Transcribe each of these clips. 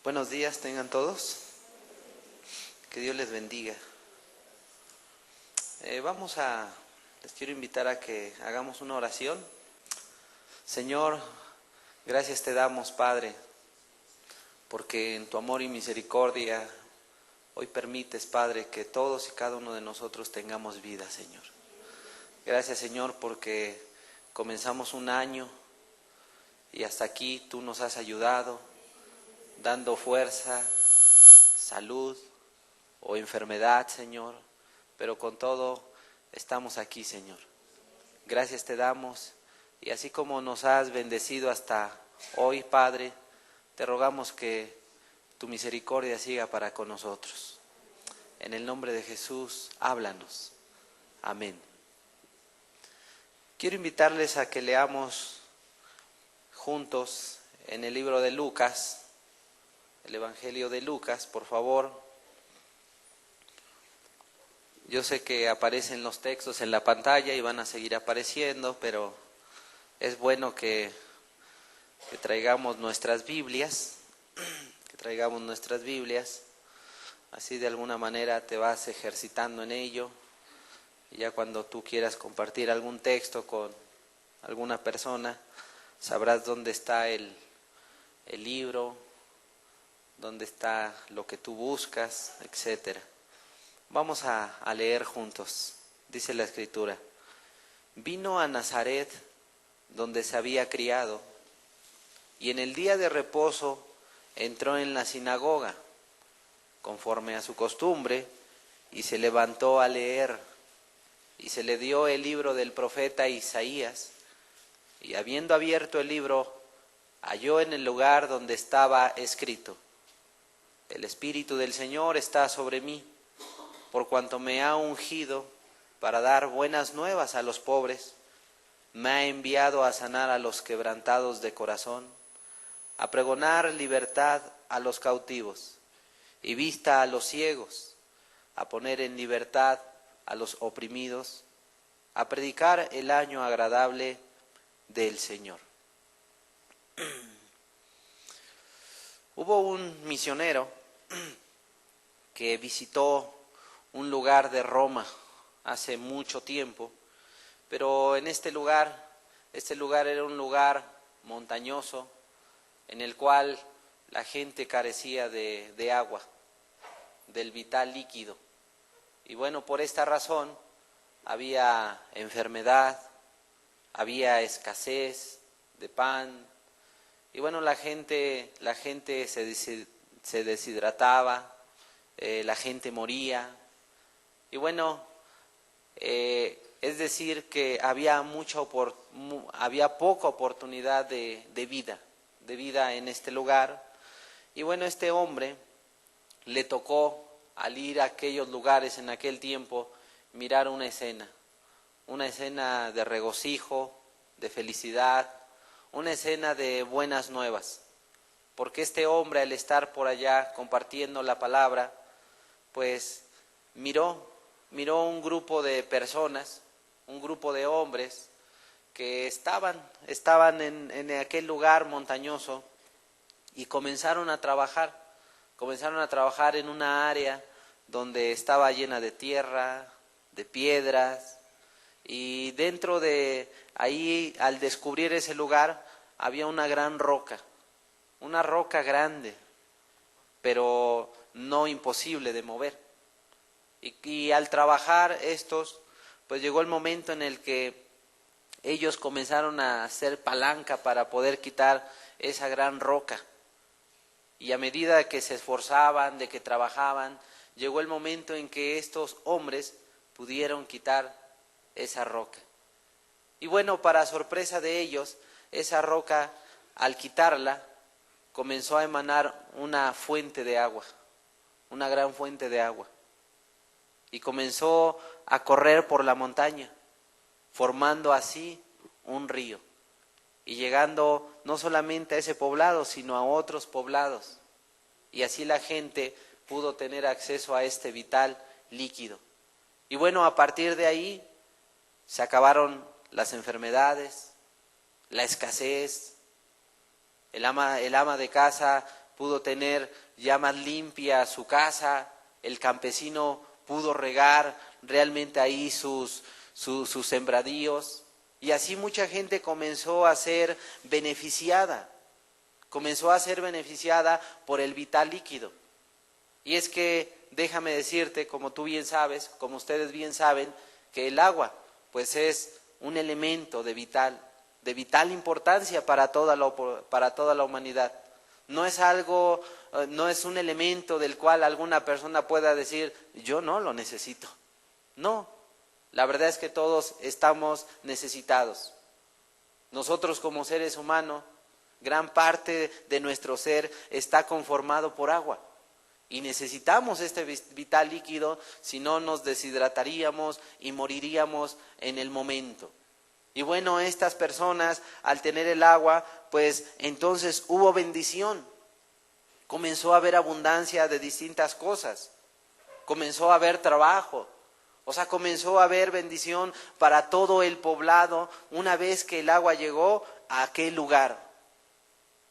Buenos días tengan todos. Que Dios les bendiga. Les quiero invitar a que hagamos una oración. Señor, gracias te damos, Padre, porque en tu amor y misericordia hoy permites, Padre, que todos y cada uno de nosotros tengamos vida, Señor. Gracias, Señor, porque comenzamos un año y hasta aquí tú nos has ayudado, dando fuerza, salud o enfermedad, Señor, pero con todo estamos aquí, Señor. Gracias te damos, y así como nos has bendecido hasta hoy, Padre, te rogamos que tu misericordia siga para con nosotros. En el nombre de Jesús, háblanos. Amén. Quiero invitarles a que leamos juntos en el libro de Lucas, el Evangelio de Lucas, por favor. Yo sé que aparecen los textos en la pantalla y van a seguir apareciendo, pero es bueno que traigamos nuestras Biblias, así de alguna manera te vas ejercitando en ello, y ya cuando tú quieras compartir algún texto con alguna persona, sabrás dónde está el libro, dónde está lo que tú buscas, etcétera. Vamos a leer juntos. Dice la Escritura: vino a Nazaret, donde se había criado, y en el día de reposo entró en la sinagoga, conforme a su costumbre, y se levantó a leer, y se le dio el libro del profeta Isaías, y habiendo abierto el libro, halló en el lugar donde estaba escrito: el Espíritu del Señor está sobre mí, por cuanto me ha ungido para dar buenas nuevas a los pobres, me ha enviado a sanar a los quebrantados de corazón, a pregonar libertad a los cautivos y vista a los ciegos, a poner en libertad a los oprimidos, a predicar el año agradable del Señor. Hubo un misionero que visitó un lugar de Roma hace mucho tiempo, pero en este lugar era un lugar montañoso en el cual la gente carecía de agua, del vital líquido. Y bueno, por esta razón había enfermedad, había escasez de pan, y bueno, la gente se deshidrataba, la gente moría, y bueno, es decir que había poca oportunidad de vida en este lugar. Y bueno, este hombre le tocó, al ir a aquellos lugares en aquel tiempo, mirar una escena de regocijo, de felicidad, una escena de buenas nuevas, porque este hombre, al estar por allá compartiendo la palabra, pues miró un grupo de personas, un grupo de hombres que estaban en aquel lugar montañoso, y comenzaron a trabajar en una área donde estaba llena de tierra, de piedras, y dentro de ahí, al descubrir ese lugar, había una gran roca, una roca grande, pero no imposible de mover. Y al trabajar estos, pues llegó el momento en el que ellos comenzaron a hacer palanca para poder quitar esa gran roca. Y a medida que se esforzaban, de que trabajaban, llegó el momento en que estos hombres pudieron quitar esa roca. Y bueno, para sorpresa de ellos, esa roca, al quitarla, comenzó a emanar una fuente de agua, una gran fuente de agua. Y comenzó a correr por la montaña, formando así un río, y llegando no solamente a ese poblado, sino a otros poblados. Y así la gente pudo tener acceso a este vital líquido. Y bueno, a partir de ahí se acabaron las enfermedades, la escasez. El ama de casa pudo tener ya más limpia su casa, el campesino pudo regar realmente ahí sus sembradíos, y así mucha gente comenzó a ser beneficiada por el vital líquido. Y es que déjame decirte, como tú bien sabes, como ustedes bien saben, que el agua pues es un elemento de vital importancia para toda la humanidad. No es algo, no es un elemento del cual alguna persona pueda decir, yo no lo necesito. No, la verdad es que todos estamos necesitados. Nosotros como seres humanos, gran parte de nuestro ser está conformado por agua. Y necesitamos este vital líquido, si no nos deshidrataríamos y moriríamos en el momento. Y bueno, estas personas al tener el agua, pues entonces hubo bendición. Comenzó a haber abundancia de distintas cosas. Comenzó a haber trabajo. O sea, comenzó a haber bendición para todo el poblado una vez que el agua llegó a aquel lugar.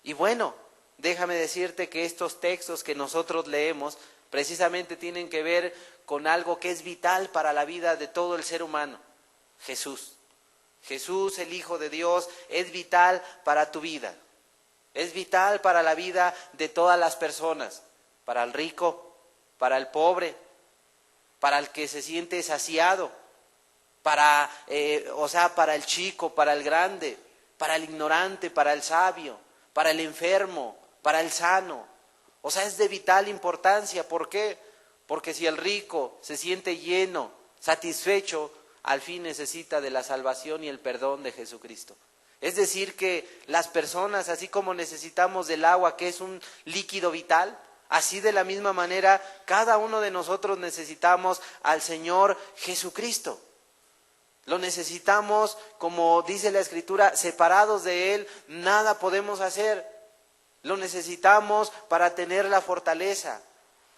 Y bueno, déjame decirte que estos textos que nosotros leemos precisamente tienen que ver con algo que es vital para la vida de todo el ser humano: Jesús. Jesús, el Hijo de Dios, es vital para tu vida. Es vital para la vida de todas las personas, para el rico, para el pobre, para el que se siente saciado, para el chico, para el grande, para el ignorante, para el sabio, para el enfermo, para el sano. O sea, es de vital importancia. ¿Por qué? Porque si el rico se siente lleno, satisfecho, al fin necesita de la salvación y el perdón de Jesucristo. Es decir, que las personas, así como necesitamos del agua, que es un líquido vital, así de la misma manera, cada uno de nosotros necesitamos al Señor Jesucristo. Lo necesitamos, como dice la Escritura, separados de Él, nada podemos hacer. Lo necesitamos para tener la fortaleza,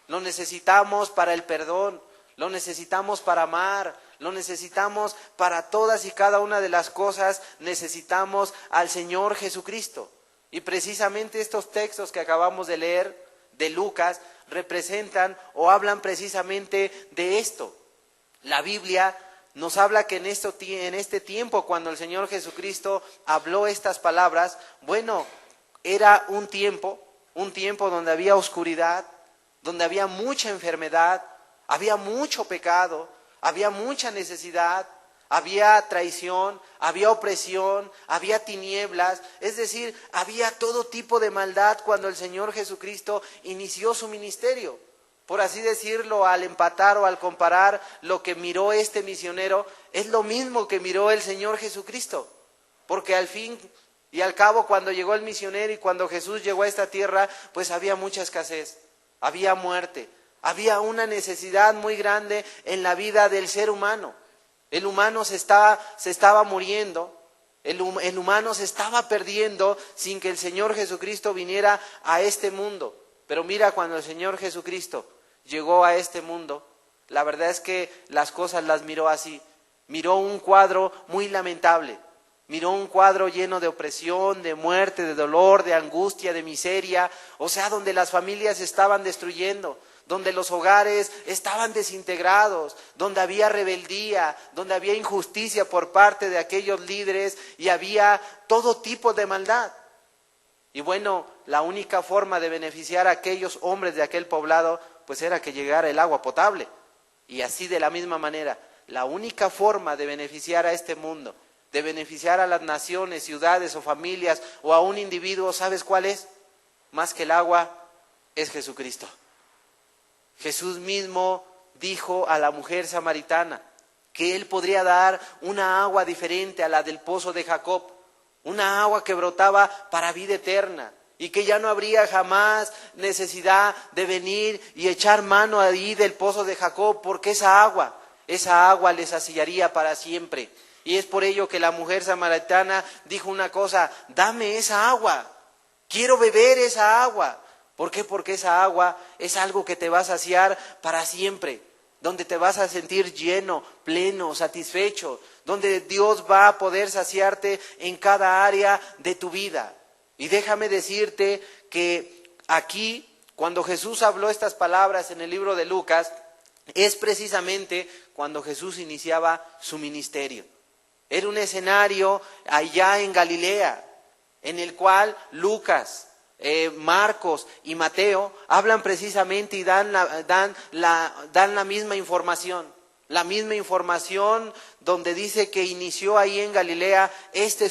lo necesitamos para el perdón, lo necesitamos para amar, lo necesitamos para todas y cada una de las cosas, necesitamos al Señor Jesucristo. Y precisamente estos textos que acabamos de leer de Lucas representan o hablan precisamente de esto. La Biblia nos habla que en este tiempo, cuando el Señor Jesucristo habló estas palabras, bueno, era un tiempo donde había oscuridad, donde había mucha enfermedad, había mucho pecado, había mucha necesidad, había traición, había opresión, había tinieblas, es decir, había todo tipo de maldad cuando el Señor Jesucristo inició su ministerio. Por así decirlo, al empatar o al comparar lo que miró este misionero, es lo mismo que miró el Señor Jesucristo. Porque al fin y al cabo, cuando llegó el misionero y cuando Jesús llegó a esta tierra, pues había mucha escasez, había muerte, había una necesidad muy grande en la vida del ser humano. El humano se estaba muriendo, el humano se estaba perdiendo sin que el Señor Jesucristo viniera a este mundo. Pero mira, cuando el Señor Jesucristo llegó a este mundo, la verdad es que las cosas las miró así. Miró un cuadro muy lamentable, miró un cuadro lleno de opresión, de muerte, de dolor, de angustia, de miseria, o sea, donde las familias se estaban destruyendo, donde los hogares estaban desintegrados, donde había rebeldía, donde había injusticia por parte de aquellos líderes y había todo tipo de maldad. Y bueno, la única forma de beneficiar a aquellos hombres de aquel poblado, pues era que llegara el agua potable. Y así de la misma manera, la única forma de beneficiar a este mundo, de beneficiar a las naciones, ciudades o familias o a un individuo, ¿sabes cuál es? Más que el agua, es Jesucristo. Jesús mismo dijo a la mujer samaritana que Él podría dar una agua diferente a la del pozo de Jacob, una agua que brotaba para vida eterna y que ya no habría jamás necesidad de venir y echar mano ahí del pozo de Jacob, porque esa agua les saciaría para siempre. Y es por ello que la mujer samaritana dijo una cosa: dame esa agua, quiero beber esa agua. ¿Por qué? Porque esa agua es algo que te va a saciar para siempre, donde te vas a sentir lleno, pleno, satisfecho, donde Dios va a poder saciarte en cada área de tu vida. Y déjame decirte que aquí, cuando Jesús habló estas palabras en el libro de Lucas, es precisamente cuando Jesús iniciaba su ministerio. Era un escenario allá en Galilea, en el cual Lucas, Marcos y Mateo hablan precisamente y dan la misma información. La misma información donde dice que inició ahí en Galilea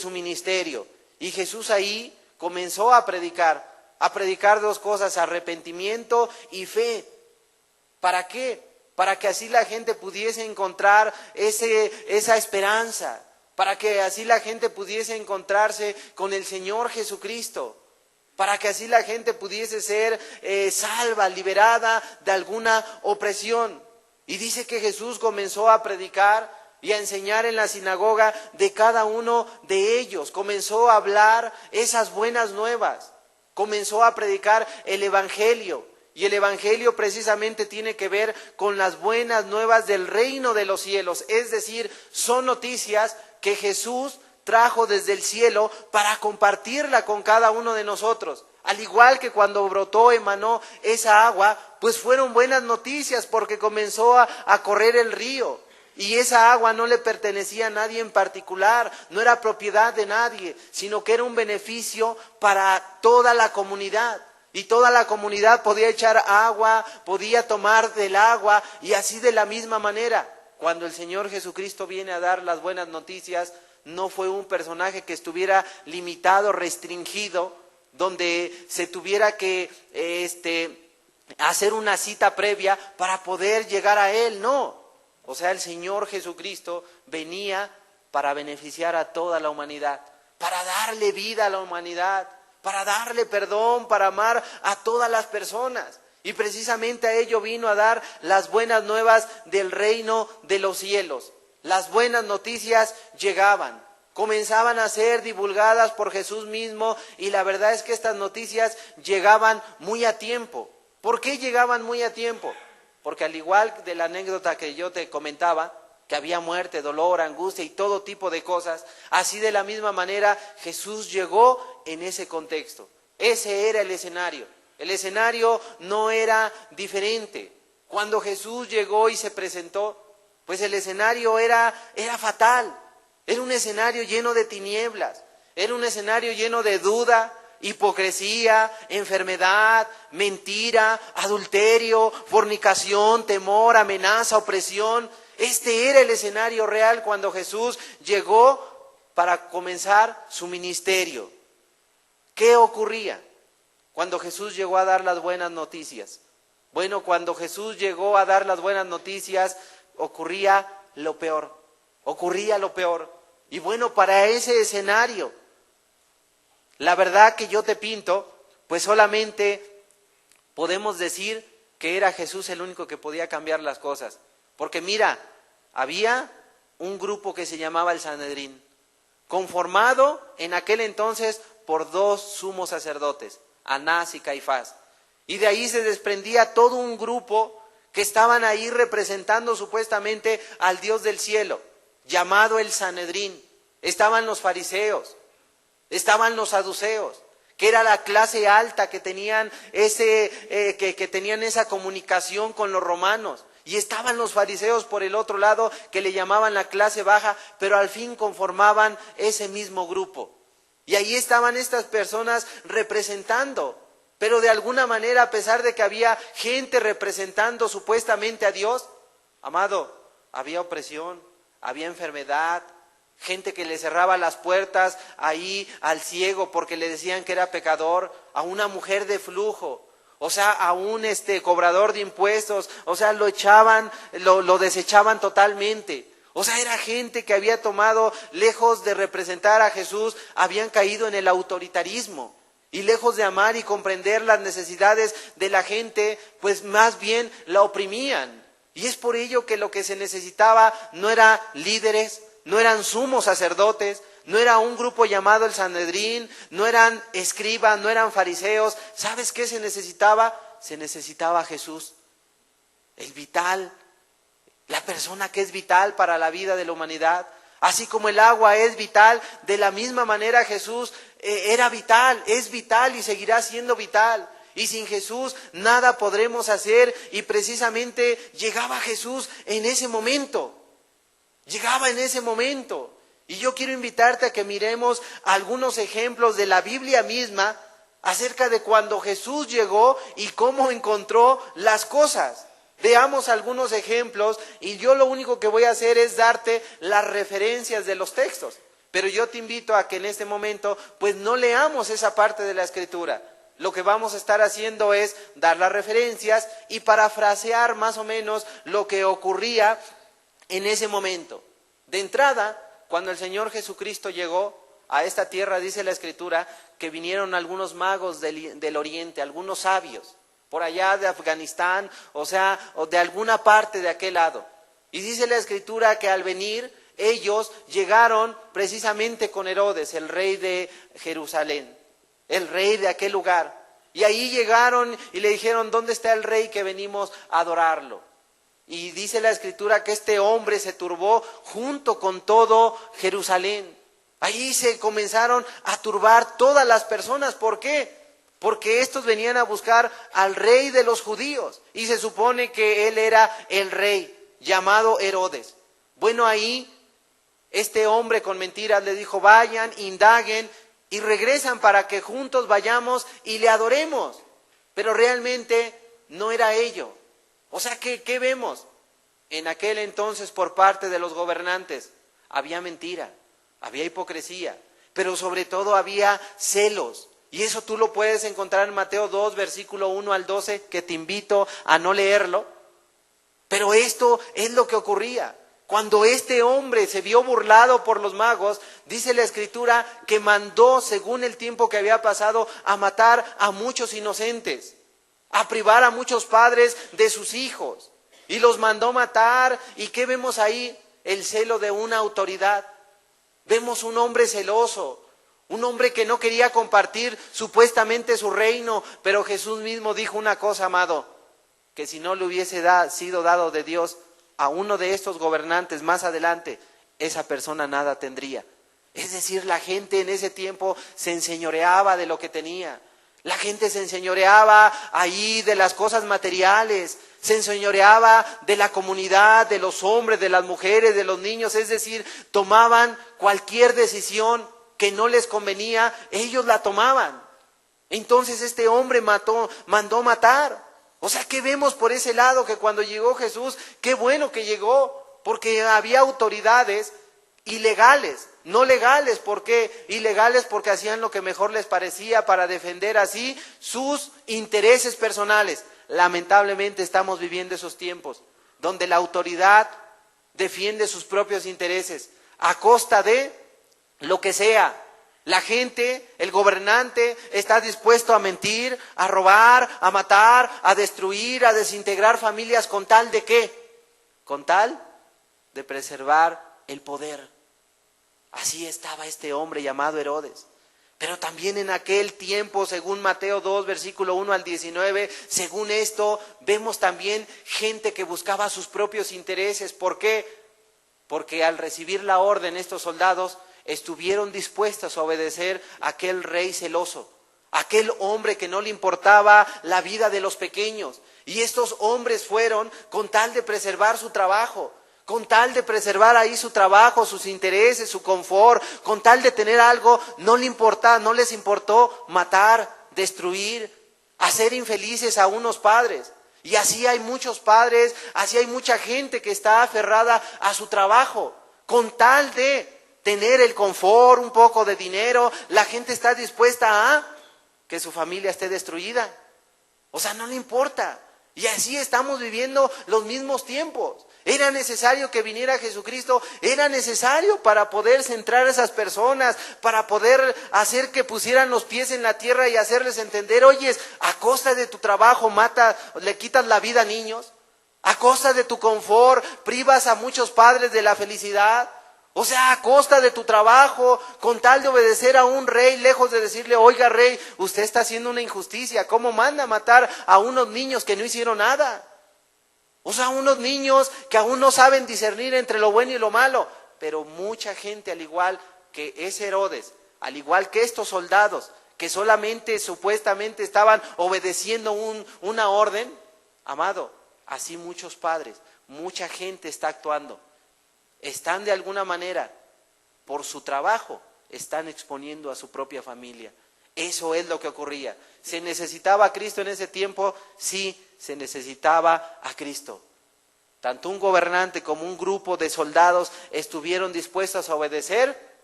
su ministerio. Y Jesús ahí comenzó a predicar dos cosas: arrepentimiento y fe. ¿Para qué? Para que así la gente pudiese encontrar esa esperanza, para que así la gente pudiese encontrarse con el Señor Jesucristo, para que así la gente pudiese ser salva, liberada de alguna opresión. Y dice que Jesús comenzó a predicar y a enseñar en la sinagoga de cada uno de ellos. Comenzó a hablar esas buenas nuevas, comenzó a predicar el Evangelio. Y el Evangelio precisamente tiene que ver con las buenas nuevas del reino de los cielos. Es decir, son noticias que Jesús trajo desde el cielo para compartirla con cada uno de nosotros. Al igual que cuando emanó esa agua, pues fueron buenas noticias porque comenzó a correr el río. Y esa agua no le pertenecía a nadie en particular, no era propiedad de nadie, sino que era un beneficio para toda la comunidad. Y toda la comunidad podía echar agua, podía tomar del agua, y así de la misma manera. Cuando el Señor Jesucristo viene a dar las buenas noticias, no fue un personaje que estuviera limitado, restringido, donde se tuviera que hacer una cita previa para poder llegar a Él, no. O sea, el Señor Jesucristo venía para beneficiar a toda la humanidad, para darle vida a la humanidad, para darle perdón, para amar a todas las personas. Y precisamente a ello vino a dar las buenas nuevas del reino de los cielos. Las buenas noticias llegaban, comenzaban a ser divulgadas por Jesús mismo, y la verdad es que estas noticias llegaban muy a tiempo. ¿Por qué llegaban muy a tiempo? Porque al igual de la anécdota que yo te comentaba, que había muerte, dolor, angustia y todo tipo de cosas, así de la misma manera Jesús llegó en ese contexto. Ese era el escenario. El escenario no era diferente. Cuando Jesús llegó y se presentó, pues el escenario era fatal. Era un escenario lleno de tinieblas, era un escenario lleno de duda, hipocresía, enfermedad, mentira, adulterio, fornicación, temor, amenaza, opresión. Este era el escenario real cuando Jesús llegó para comenzar su ministerio. ¿Qué ocurría cuando Jesús llegó a dar las buenas noticias? Bueno, cuando Jesús llegó a dar las buenas noticias, ocurría lo peor. Y bueno, para ese escenario, la verdad que yo te pinto, pues solamente podemos decir que era Jesús el único que podía cambiar las cosas. Porque mira, había un grupo que se llamaba el Sanedrín, conformado en aquel entonces por 2 sumos sacerdotes, Anás y Caifás. Y de ahí se desprendía todo un grupo que estaban ahí representando supuestamente al Dios del cielo, llamado el Sanedrín. Estaban los fariseos, estaban los saduceos, que era la clase alta que tenían que tenían esa comunicación con los romanos. Y estaban los fariseos por el otro lado, que le llamaban la clase baja, pero al fin conformaban ese mismo grupo. Y ahí estaban estas personas representando, pero de alguna manera, a pesar de que había gente representando supuestamente a Dios, amado, había opresión, había enfermedad, gente que le cerraba las puertas ahí al ciego porque le decían que era pecador, a una mujer de flujo, o sea, a un cobrador de impuestos, o sea, lo echaban, lo desechaban totalmente. O sea, era gente que había tomado, lejos de representar a Jesús, habían caído en el autoritarismo. Y lejos de amar y comprender las necesidades de la gente, pues más bien la oprimían. Y es por ello que lo que se necesitaba no eran líderes, no eran sumos sacerdotes, no era un grupo llamado el Sanedrín, no eran escribas, no eran fariseos. ¿Sabes qué se necesitaba? Se necesitaba a Jesús, el vital, la persona que es vital para la vida de la humanidad. Así como el agua es vital, de la misma manera Jesús era vital, es vital y seguirá siendo vital. y sin Jesús nada podremos hacer. Y precisamente llegaba Jesús en ese momento. Llegaba en ese momento. Y yo quiero invitarte a que miremos algunos ejemplos de la Biblia misma acerca de cuando Jesús llegó y cómo encontró las cosas. Veamos algunos ejemplos y yo lo único que voy a hacer es darte las referencias de los textos. Pero yo te invito a que en este momento pues no leamos esa parte de la Escritura. Lo que vamos a estar haciendo es dar las referencias y parafrasear más o menos lo que ocurría en ese momento. De entrada, cuando el Señor Jesucristo llegó a esta tierra, dice la Escritura, que vinieron algunos magos del oriente, algunos sabios, por allá de Afganistán, o de alguna parte de aquel lado. Y dice la Escritura que al venir, ellos llegaron precisamente con Herodes, el rey de Jerusalén, el rey de aquel lugar. Y ahí llegaron y le dijeron, ¿dónde está el rey que venimos a adorarlo? Y dice la Escritura que este hombre se turbó junto con todo Jerusalén. Ahí se comenzaron a turbar todas las personas. ¿Por qué? Porque estos venían a buscar al rey de los judíos. Y se supone que él era el rey, llamado Herodes. Bueno, ahí este hombre con mentiras le dijo, vayan, indaguen y regresan para que juntos vayamos y le adoremos. Pero realmente no era ello. O sea, ¿qué vemos? En aquel entonces por parte de los gobernantes había mentira, había hipocresía, pero sobre todo había celos. Y eso tú lo puedes encontrar en Mateo 2, versículo 1 al 12, que te invito a no leerlo. Pero esto es lo que ocurría. Cuando este hombre se vio burlado por los magos, dice la Escritura que mandó, según el tiempo que había pasado, a matar a muchos inocentes, a privar a muchos padres de sus hijos. Y los mandó matar. ¿Y qué vemos ahí? El celo de una autoridad. Vemos un hombre celoso, un hombre que no quería compartir supuestamente su reino, pero Jesús mismo dijo una cosa, amado, que si no le hubiese sido dado de Dios a uno de estos gobernantes más adelante, esa persona nada tendría. Es decir, la gente en ese tiempo se enseñoreaba de lo que tenía. La gente se enseñoreaba ahí de las cosas materiales, se enseñoreaba de la comunidad, de los hombres, de las mujeres, de los niños. Es decir, tomaban cualquier decisión que no les convenía, ellos la tomaban. Entonces este hombre mandó matar. O sea, ¿qué vemos por ese lado? Que cuando llegó Jesús, qué bueno que llegó, porque había autoridades ilegales, no legales. ¿Por qué? Ilegales porque hacían lo que mejor les parecía para defender así sus intereses personales. Lamentablemente estamos viviendo esos tiempos donde la autoridad defiende sus propios intereses a costa de lo que sea. La gente, el gobernante, está dispuesto a mentir, a robar, a matar, a destruir, a desintegrar familias con tal de ¿qué? Con tal de preservar el poder. Así estaba este hombre llamado Herodes. Pero también en aquel tiempo, según Mateo 2, versículo 1 al 19, según esto, vemos también gente que buscaba sus propios intereses. ¿Por qué? Porque al recibir la orden, estos soldados estuvieron dispuestos a obedecer a aquel rey celoso, aquel hombre que no le importaba la vida de los pequeños. Y estos hombres fueron con tal de preservar su trabajo, con tal de preservar ahí su trabajo, sus intereses, su confort, con tal de tener algo, no les importó matar, destruir, hacer infelices a unos padres. Y así hay muchos padres, así hay mucha gente que está aferrada a su trabajo, con tal de tener el confort, un poco de dinero, la gente está dispuesta a que su familia esté destruida. O sea, no le importa. Y así estamos viviendo los mismos tiempos. Era necesario que viniera Jesucristo, era necesario para poder centrar a esas personas, para poder hacer que pusieran los pies en la tierra y hacerles entender, oye, a costa de tu trabajo le quitas la vida a niños, a costa de tu confort privas a muchos padres de la felicidad. O sea, a costa de tu trabajo, con tal de obedecer a un rey, lejos de decirle, oiga rey, usted está haciendo una injusticia, ¿cómo manda a matar a unos niños que no hicieron nada? O sea, unos niños que aún no saben discernir entre lo bueno y lo malo. Pero mucha gente, al igual que ese Herodes, al igual que estos soldados que solamente supuestamente estaban obedeciendo una orden. Amado, así muchos padres, mucha gente está actuando. Están de alguna manera, por su trabajo, están exponiendo a su propia familia. Eso es lo que ocurría. ¿Se necesitaba a Cristo en ese tiempo? Sí, se necesitaba a Cristo. Tanto un gobernante como un grupo de soldados estuvieron dispuestos a obedecer,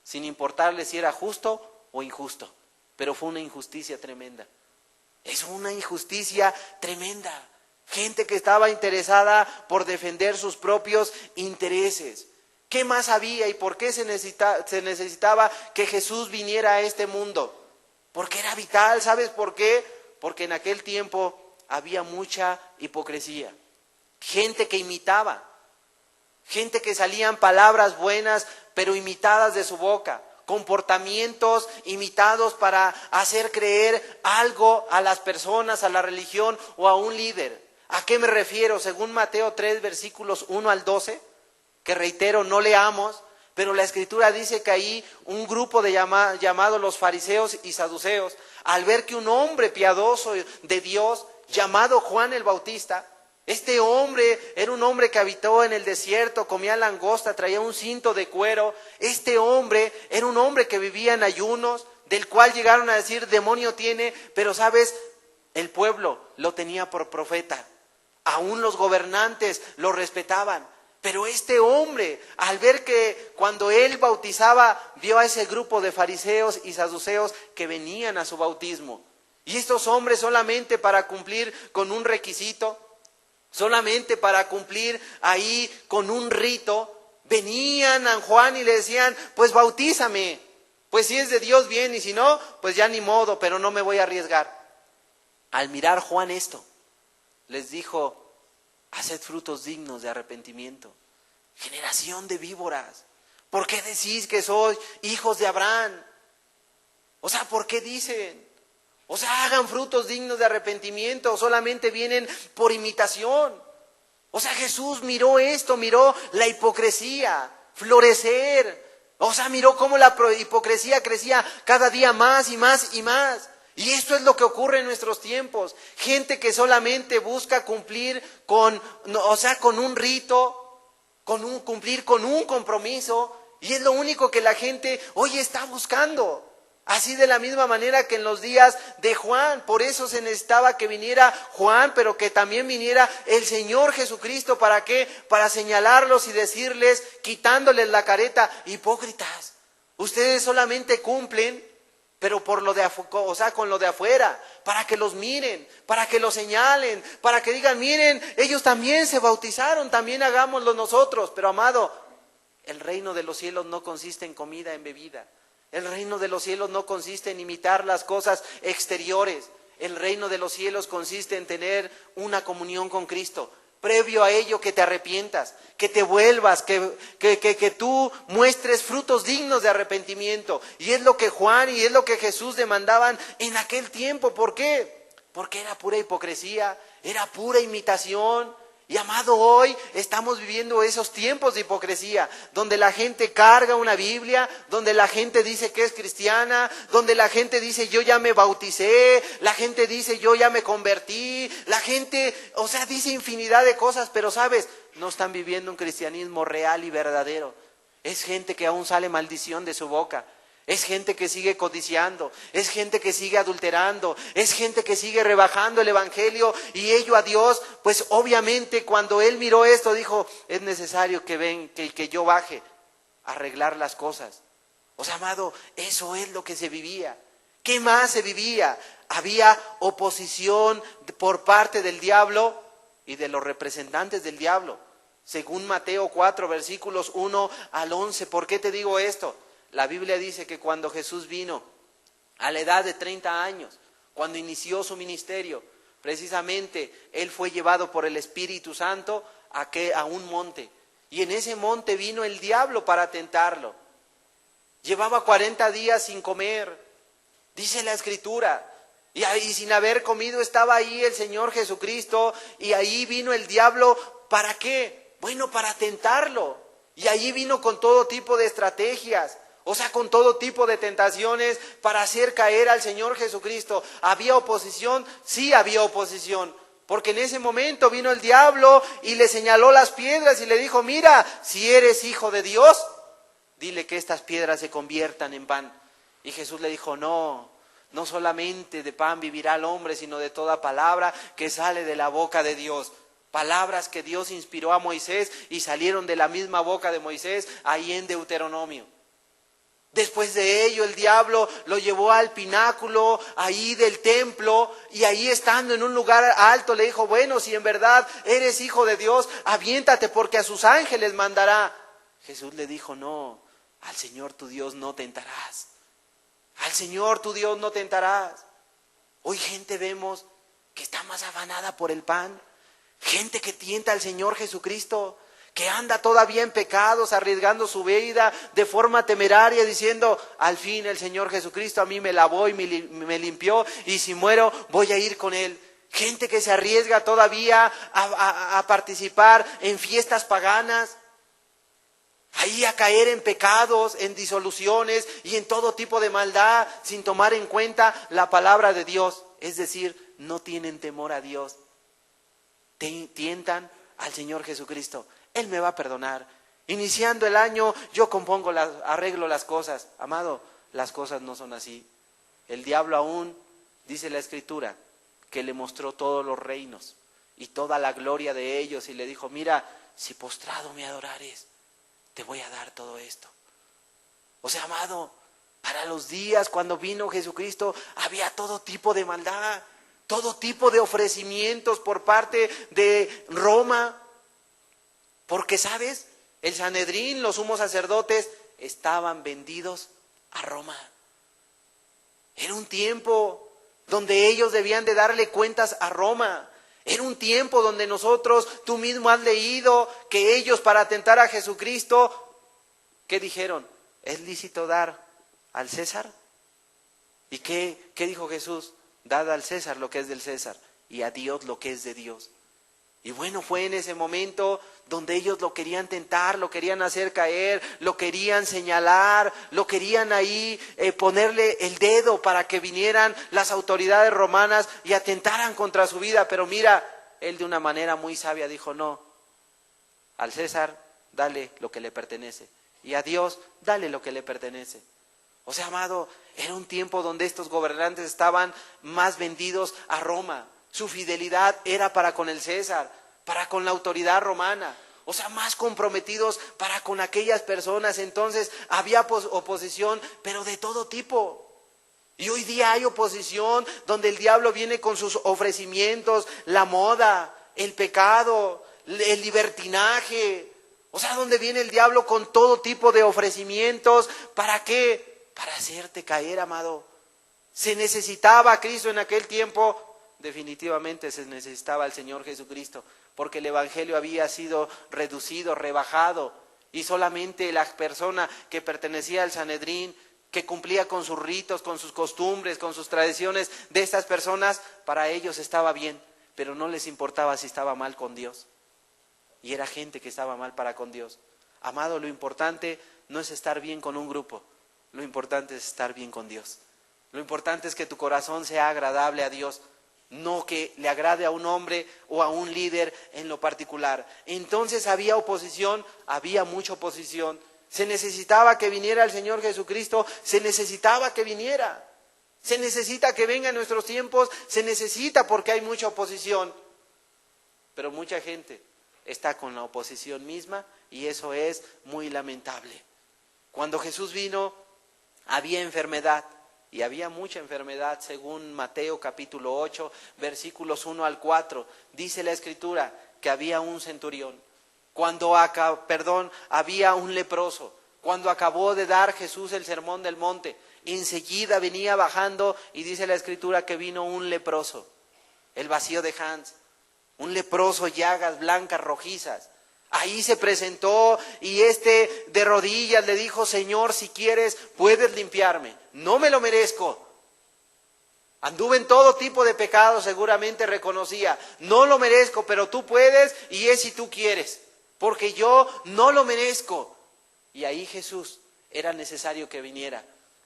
sin importarles si era justo o injusto. Pero fue una injusticia tremenda. Es una injusticia tremenda. Gente que estaba interesada por defender sus propios intereses. ¿Qué más había y por qué se necesitaba que Jesús viniera a este mundo? Porque era vital, ¿sabes por qué? Porque en aquel tiempo había mucha hipocresía. Gente que imitaba, gente que salían palabras buenas, pero imitadas de su boca, comportamientos imitados para hacer creer algo a las personas, a la religión o a un líder. ¿A qué me refiero? Según Mateo 3, versículos 1 al 12, que reitero, no leamos, pero la Escritura dice que ahí un grupo llamados los fariseos y saduceos, al ver que un hombre piadoso de Dios, llamado Juan el Bautista, este hombre era un hombre que habitó en el desierto, comía langosta, traía un cinto de cuero. Este hombre era un hombre que vivía en ayunos, del cual llegaron a decir, demonio tiene, pero sabes, el pueblo lo tenía por profeta. Aún los gobernantes lo respetaban. Pero este hombre, al ver que cuando él bautizaba, vio a ese grupo de fariseos y saduceos que venían a su bautismo. Y estos hombres solamente para cumplir con un requisito, solamente para cumplir ahí con un rito, venían a Juan y le decían, pues bautízame, pues si es de Dios bien y si no, pues ya ni modo, pero no me voy a arriesgar. Al mirar Juan esto, les dijo, haced frutos dignos de arrepentimiento. Generación de víboras, ¿por qué decís que sois hijos de Abraham? O sea, ¿por qué dicen? O sea, hagan frutos dignos de arrepentimiento, o solamente vienen por imitación. O sea, Jesús miró esto, miró la hipocresía florecer. O sea, miró cómo la hipocresía crecía cada día más y más y más. Y esto es lo que ocurre en nuestros tiempos. Gente que solamente busca cumplir con un rito, cumplir con un compromiso. Y es lo único que la gente hoy está buscando. Así de la misma manera que en los días de Juan, por eso se necesitaba que viniera Juan, pero que también viniera el Señor Jesucristo. ¿Para qué? Para señalarlos y decirles, quitándoles la careta, hipócritas, ustedes solamente cumplen, pero con lo de afuera, para que los miren, para que los señalen, para que digan, miren, ellos también se bautizaron, también hagámoslo nosotros. Pero amado, el reino de los cielos no consiste en comida, en bebida. El reino de los cielos no consiste en imitar las cosas exteriores. El reino de los cielos consiste en tener una comunión con Cristo. Previo a ello, que te arrepientas, que te vuelvas, que tú muestres frutos dignos de arrepentimiento. Y es lo que Juan y es lo que Jesús demandaban en aquel tiempo. ¿Por qué? Porque era pura hipocresía, era pura imitación. Y amado, hoy estamos viviendo esos tiempos de hipocresía, donde la gente carga una Biblia, donde la gente dice que es cristiana, donde la gente dice yo ya me bauticé, la gente dice yo ya me convertí, la gente, dice infinidad de cosas, pero sabes, no están viviendo un cristianismo real y verdadero. Es gente que aún sale maldición de su boca. Es gente que sigue codiciando, es gente que sigue adulterando, es gente que sigue rebajando el evangelio y ello a Dios, pues obviamente cuando Él miró esto dijo, es necesario que yo baje a arreglar las cosas. O sea, amado, eso es lo que se vivía. ¿Qué más se vivía? Había oposición por parte del diablo y de los representantes del diablo. Según Mateo 4, versículos 1 al 11, ¿por qué te digo esto? La Biblia dice que cuando Jesús vino a la edad de 30 años, cuando inició su ministerio, precisamente Él fue llevado por el Espíritu Santo a un monte. Y en ese monte vino el diablo para tentarlo. Llevaba 40 días sin comer, dice la Escritura. Y ahí sin haber comido estaba ahí el Señor Jesucristo. Y ahí vino el diablo, ¿para qué? Bueno, para tentarlo. Y ahí vino con todo tipo de estrategias. O sea, con todo tipo de tentaciones para hacer caer al Señor Jesucristo. ¿Había oposición? Sí había oposición. Porque en ese momento vino el diablo y le señaló las piedras y le dijo, mira, si eres hijo de Dios, dile que estas piedras se conviertan en pan. Y Jesús le dijo, no solamente de pan vivirá el hombre, sino de toda palabra que sale de la boca de Dios. Palabras que Dios inspiró a Moisés y salieron de la misma boca de Moisés ahí en Deuteronomio. Después de ello el diablo lo llevó al pináculo ahí del templo y ahí estando en un lugar alto le dijo, bueno, si en verdad eres hijo de Dios, aviéntate porque a sus ángeles mandará. Jesús le dijo, no, al Señor tu Dios no tentarás. Al Señor tu Dios no tentarás. Hoy gente vemos que está más afanada por el pan. Gente que tienta al Señor Jesucristo, que anda todavía en pecados, arriesgando su vida de forma temeraria, diciendo, al fin el Señor Jesucristo a mí me lavó y me limpió, y si muero voy a ir con Él. Gente que se arriesga todavía a participar en fiestas paganas, ahí a caer en pecados, en disoluciones y en todo tipo de maldad, sin tomar en cuenta la palabra de Dios. Es decir, no tienen temor a Dios. Tientan al Señor Jesucristo. Él me va a perdonar. Iniciando el año, yo arreglo las cosas. Amado, las cosas no son así. El diablo aún, dice la Escritura, que le mostró todos los reinos y toda la gloria de ellos y le dijo, mira, si postrado me adorares, te voy a dar todo esto. O sea, amado, para los días cuando vino Jesucristo, había todo tipo de maldad, todo tipo de ofrecimientos por parte de Roma. Porque, ¿sabes? El Sanedrín, los sumos sacerdotes, estaban vendidos a Roma. Era un tiempo donde ellos debían de darle cuentas a Roma. Era un tiempo donde nosotros, tú mismo has leído que ellos para atentar a Jesucristo, ¿qué dijeron? ¿Es lícito dar al César? ¿Y qué dijo Jesús? Dad al César lo que es del César y a Dios lo que es de Dios. Y bueno, fue en ese momento donde ellos lo querían tentar, lo querían hacer caer, lo querían señalar, lo querían ahí ponerle el dedo para que vinieran las autoridades romanas y atentaran contra su vida. Pero mira, él de una manera muy sabia dijo, no, al César dale lo que le pertenece y a Dios dale lo que le pertenece. O sea, amado, era un tiempo donde estos gobernantes estaban más vendidos a Roma. Su fidelidad era para con el César, para con la autoridad romana. O sea, más comprometidos para con aquellas personas. Entonces había oposición, pero de todo tipo. Y hoy día hay oposición donde el diablo viene con sus ofrecimientos, la moda, el pecado, el libertinaje. O sea, donde viene el diablo con todo tipo de ofrecimientos. ¿Para qué? Para hacerte caer, amado. Se necesitaba a Cristo en aquel tiempo. Definitivamente se necesitaba al Señor Jesucristo, porque el Evangelio había sido reducido, rebajado, y solamente la persona que pertenecía al Sanedrín, que cumplía con sus ritos, con sus costumbres, con sus tradiciones de estas personas, para ellos estaba bien, pero no les importaba si estaba mal con Dios. Y era gente que estaba mal para con Dios. Amado, lo importante no es estar bien con un grupo, lo importante es estar bien con Dios. Lo importante es que tu corazón sea agradable a Dios, no que le agrade a un hombre o a un líder en lo particular. Entonces había oposición, había mucha oposición. Se necesitaba que viniera el Señor Jesucristo, se necesitaba que viniera. Se necesita que venga en nuestros tiempos, se necesita porque hay mucha oposición. Pero mucha gente está con la oposición misma y eso es muy lamentable. Cuando Jesús vino, había enfermedad. Y había mucha enfermedad, según Mateo capítulo 8, versículos 1 al 4. Dice la Escritura que había un centurión. Había un leproso. Cuando acabó de dar Jesús el sermón del monte, enseguida venía bajando y dice la Escritura que vino un leproso. El vacío de Hans. Un leproso, llagas blancas, rojizas. Ahí se presentó y de rodillas le dijo, Señor, si quieres, puedes limpiarme. No me lo merezco. Anduve en todo tipo de pecados, seguramente reconocía. No lo merezco, pero tú puedes y es si tú quieres. Porque yo no lo merezco. Y ahí Jesús, era necesario que viniera,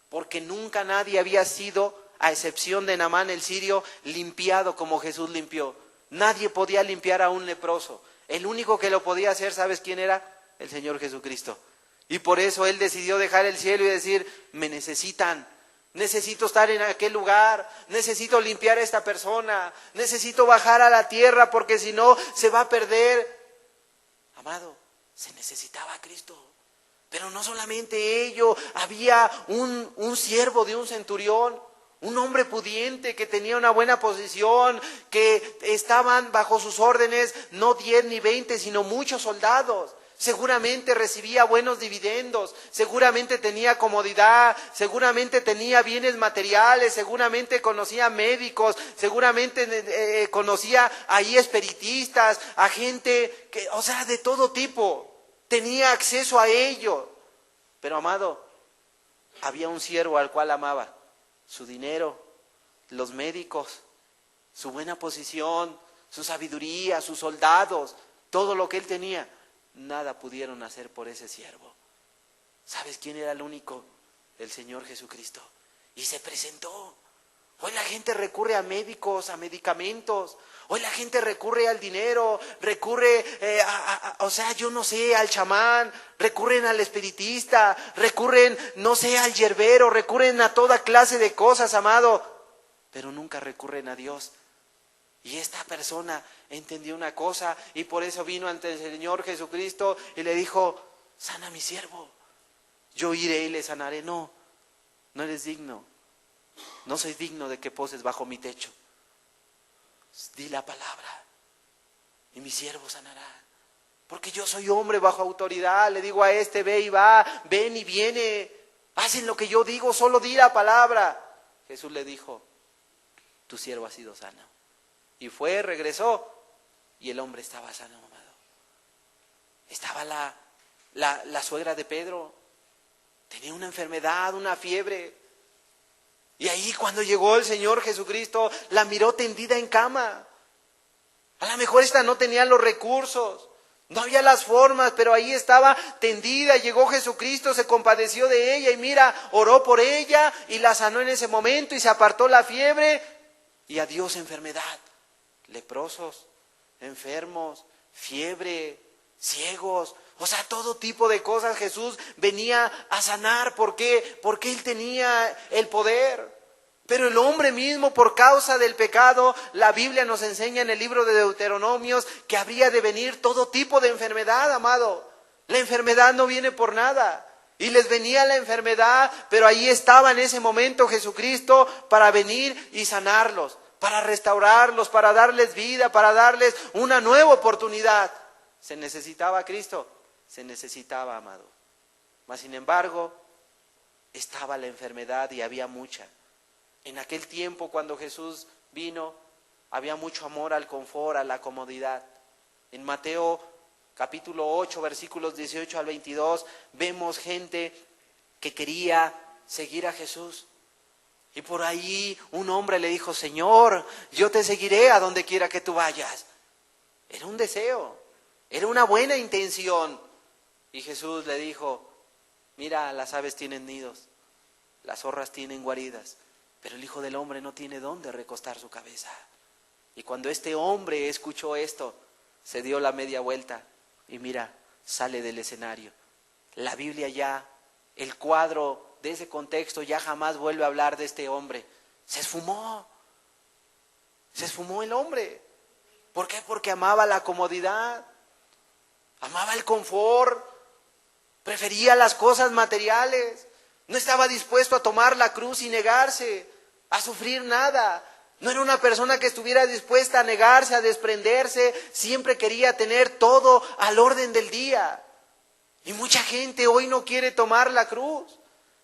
porque nunca nadie había sido, a excepción de Naamán el sirio, limpiado como Jesús limpió. Nadie podía limpiar a un leproso. El único que lo podía hacer, ¿sabes quién era? El Señor Jesucristo. Y por eso Él decidió dejar el cielo y decir, me necesitan, necesito estar en aquel lugar, necesito limpiar a esta persona, necesito bajar a la tierra porque si no se va a perder. Amado, se necesitaba a Cristo. Pero no solamente ello, había un siervo de un centurión, un hombre pudiente que tenía una buena posición, que estaban bajo sus órdenes, no 10 ni 20, sino muchos soldados. Seguramente recibía buenos dividendos, seguramente tenía comodidad, seguramente tenía bienes materiales, seguramente conocía médicos, seguramente conocía ahí espiritistas, a gente que, o sea, de todo tipo. Tenía acceso a ello. Pero amado, había un siervo al cual amaba. Su dinero, los médicos, su buena posición, su sabiduría, sus soldados, todo lo que él tenía, nada pudieron hacer por ese siervo. ¿Sabes quién era el único? El Señor Jesucristo. Y se presentó. Hoy la gente recurre a médicos, a medicamentos. Hoy la gente recurre al dinero, recurre, o sea, yo no sé, al chamán, recurren al espiritista, recurren, no sé, al yerbero, recurren a toda clase de cosas, amado, pero nunca recurren a Dios. Y esta persona entendió una cosa y por eso vino ante el Señor Jesucristo y le dijo, sana a mi siervo, yo iré y le sanaré. No, no eres digno, no soy digno de que poses bajo mi techo. Di la palabra y mi siervo sanará. Porque yo soy hombre bajo autoridad. Le digo a este, ve y va, ven y viene. Hacen lo que yo digo, solo di la palabra. Jesús le dijo, tu siervo ha sido sano. Y fue, regresó y el hombre estaba sano, amado. Estaba la suegra de Pedro. Tenía una enfermedad, una fiebre. Y ahí cuando llegó el Señor Jesucristo, la miró tendida en cama. A lo mejor esta no tenía los recursos, no había las formas, pero ahí estaba tendida. Llegó Jesucristo, se compadeció de ella y mira, oró por ella y la sanó en ese momento y se apartó la fiebre. Y adiós enfermedad, leprosos, enfermos, fiebre, ciegos. O sea, todo tipo de cosas Jesús venía a sanar. ¿Por qué? Porque Él tenía el poder. Pero el hombre mismo, por causa del pecado, la Biblia nos enseña en el libro de Deuteronomios que habría de venir todo tipo de enfermedad, amado. La enfermedad no viene por nada. Y les venía la enfermedad, pero ahí estaba en ese momento Jesucristo para venir y sanarlos, para restaurarlos, para darles vida, para darles una nueva oportunidad. ¿Se necesitaba a Cristo? Se necesitaba, amado. Mas sin embargo, estaba la enfermedad y había mucha. En aquel tiempo cuando Jesús vino, había mucho amor al confort, a la comodidad. En Mateo capítulo 8, versículos 18 al 22, vemos gente que quería seguir a Jesús. Y por ahí un hombre le dijo, Señor, yo te seguiré a donde quiera que tú vayas. Era un deseo, era una buena intención. Y Jesús le dijo, mira, las aves tienen nidos, las zorras tienen guaridas, pero el Hijo del Hombre no tiene dónde recostar su cabeza. Y cuando este hombre escuchó esto, se dio la media vuelta y mira, sale del escenario. La Biblia ya, el cuadro de ese contexto ya jamás vuelve a hablar de este hombre. Se esfumó el hombre. ¿Por qué? Porque amaba la comodidad, amaba el confort, prefería las cosas materiales, no estaba dispuesto a tomar la cruz y negarse, a sufrir nada. No era una persona que estuviera dispuesta a negarse, a desprenderse, siempre quería tener todo al orden del día. Y mucha gente hoy no quiere tomar la cruz,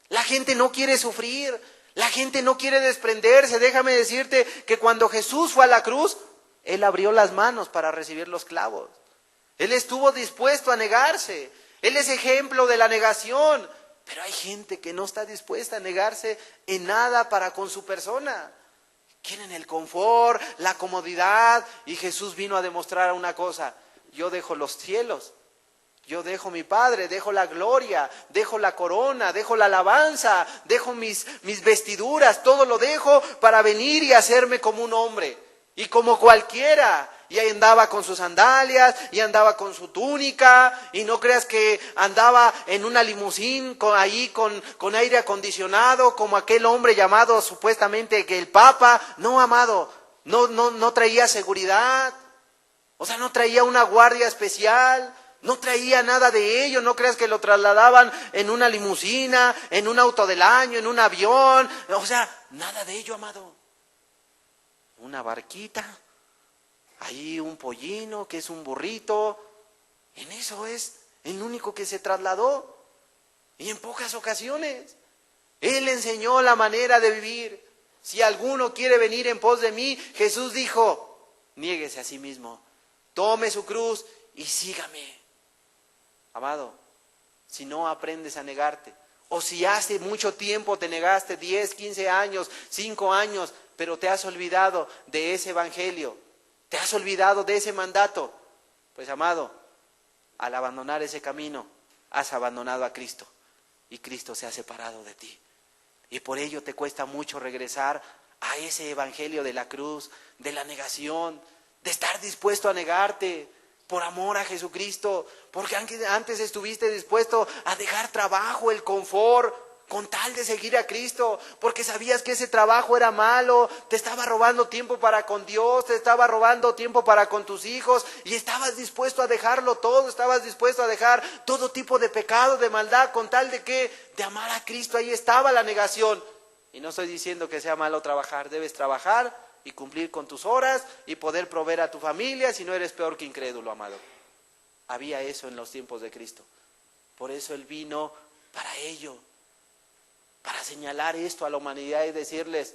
la gente no quiere sufrir, la gente no quiere desprenderse. Déjame decirte que cuando Jesús fue a la cruz, Él abrió las manos para recibir los clavos. Él estuvo dispuesto a negarse. Él es ejemplo de la negación, pero hay gente que no está dispuesta a negarse en nada para con su persona. Quieren el confort, la comodidad, y Jesús vino a demostrar una cosa: yo dejo los cielos, Yo dejo mi Padre, dejo la gloria, dejo la corona, dejo la alabanza, dejo mis vestiduras, todo lo dejo para venir y hacerme como un hombre. Y como cualquiera. Y ahí andaba con sus sandalias, y andaba con su túnica, y no creas que andaba en una limusín con aire acondicionado, como aquel hombre llamado supuestamente que el Papa. No, amado, no traía seguridad. O sea, no traía una guardia especial. No traía nada de ello, no creas que lo trasladaban en una limusina, en un auto del año, en un avión, o sea, nada de ello, amado. Una barquita, ahí un pollino, que es un burrito, en eso es el único que se trasladó, y en pocas ocasiones. Él enseñó la manera de vivir. Si alguno quiere venir en pos de mí, Jesús dijo, niéguese a sí mismo, tome su cruz y sígame. Amado, si no aprendes a negarte, o si hace mucho tiempo te negaste, 10, 15 años, 5 años, pero te has olvidado de ese evangelio, te has olvidado de ese mandato, pues amado, al abandonar ese camino, has abandonado a Cristo y Cristo se ha separado de ti. Y por ello te cuesta mucho regresar a ese evangelio de la cruz, de la negación, de estar dispuesto a negarte, por amor a Jesucristo, porque antes estuviste dispuesto a dejar trabajo, el confort, con tal de seguir a Cristo, porque sabías que ese trabajo era malo, te estaba robando tiempo para con Dios, te estaba robando tiempo para con tus hijos, y estabas dispuesto a dejarlo todo, estabas dispuesto a dejar todo tipo de pecado, de maldad, con tal de que, de amar a Cristo. Ahí estaba la negación. Y no estoy diciendo que sea malo trabajar, debes trabajar y cumplir con tus horas y poder proveer a tu familia, si no eres peor que incrédulo, amado. Había eso en los tiempos de Cristo. Por eso Él vino para ello, para señalar esto a la humanidad y decirles,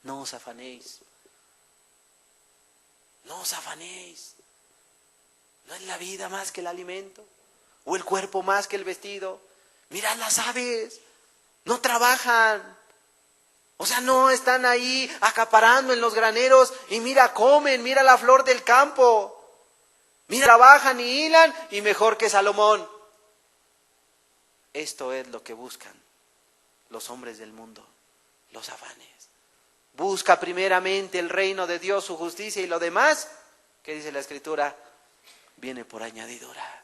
no os afanéis, no os afanéis. ¿No es la vida más que el alimento? ¿O el cuerpo más que el vestido? Mirad las aves, no trabajan. O sea, no están ahí acaparando en los graneros y mira, comen, mira la flor del campo. Mira, trabajan y hilan y mejor que Salomón. Esto es lo que buscan los hombres del mundo, los afanes. Busca primeramente el reino de Dios, su justicia, y lo demás, ¿qué dice la Escritura? Viene por añadidura.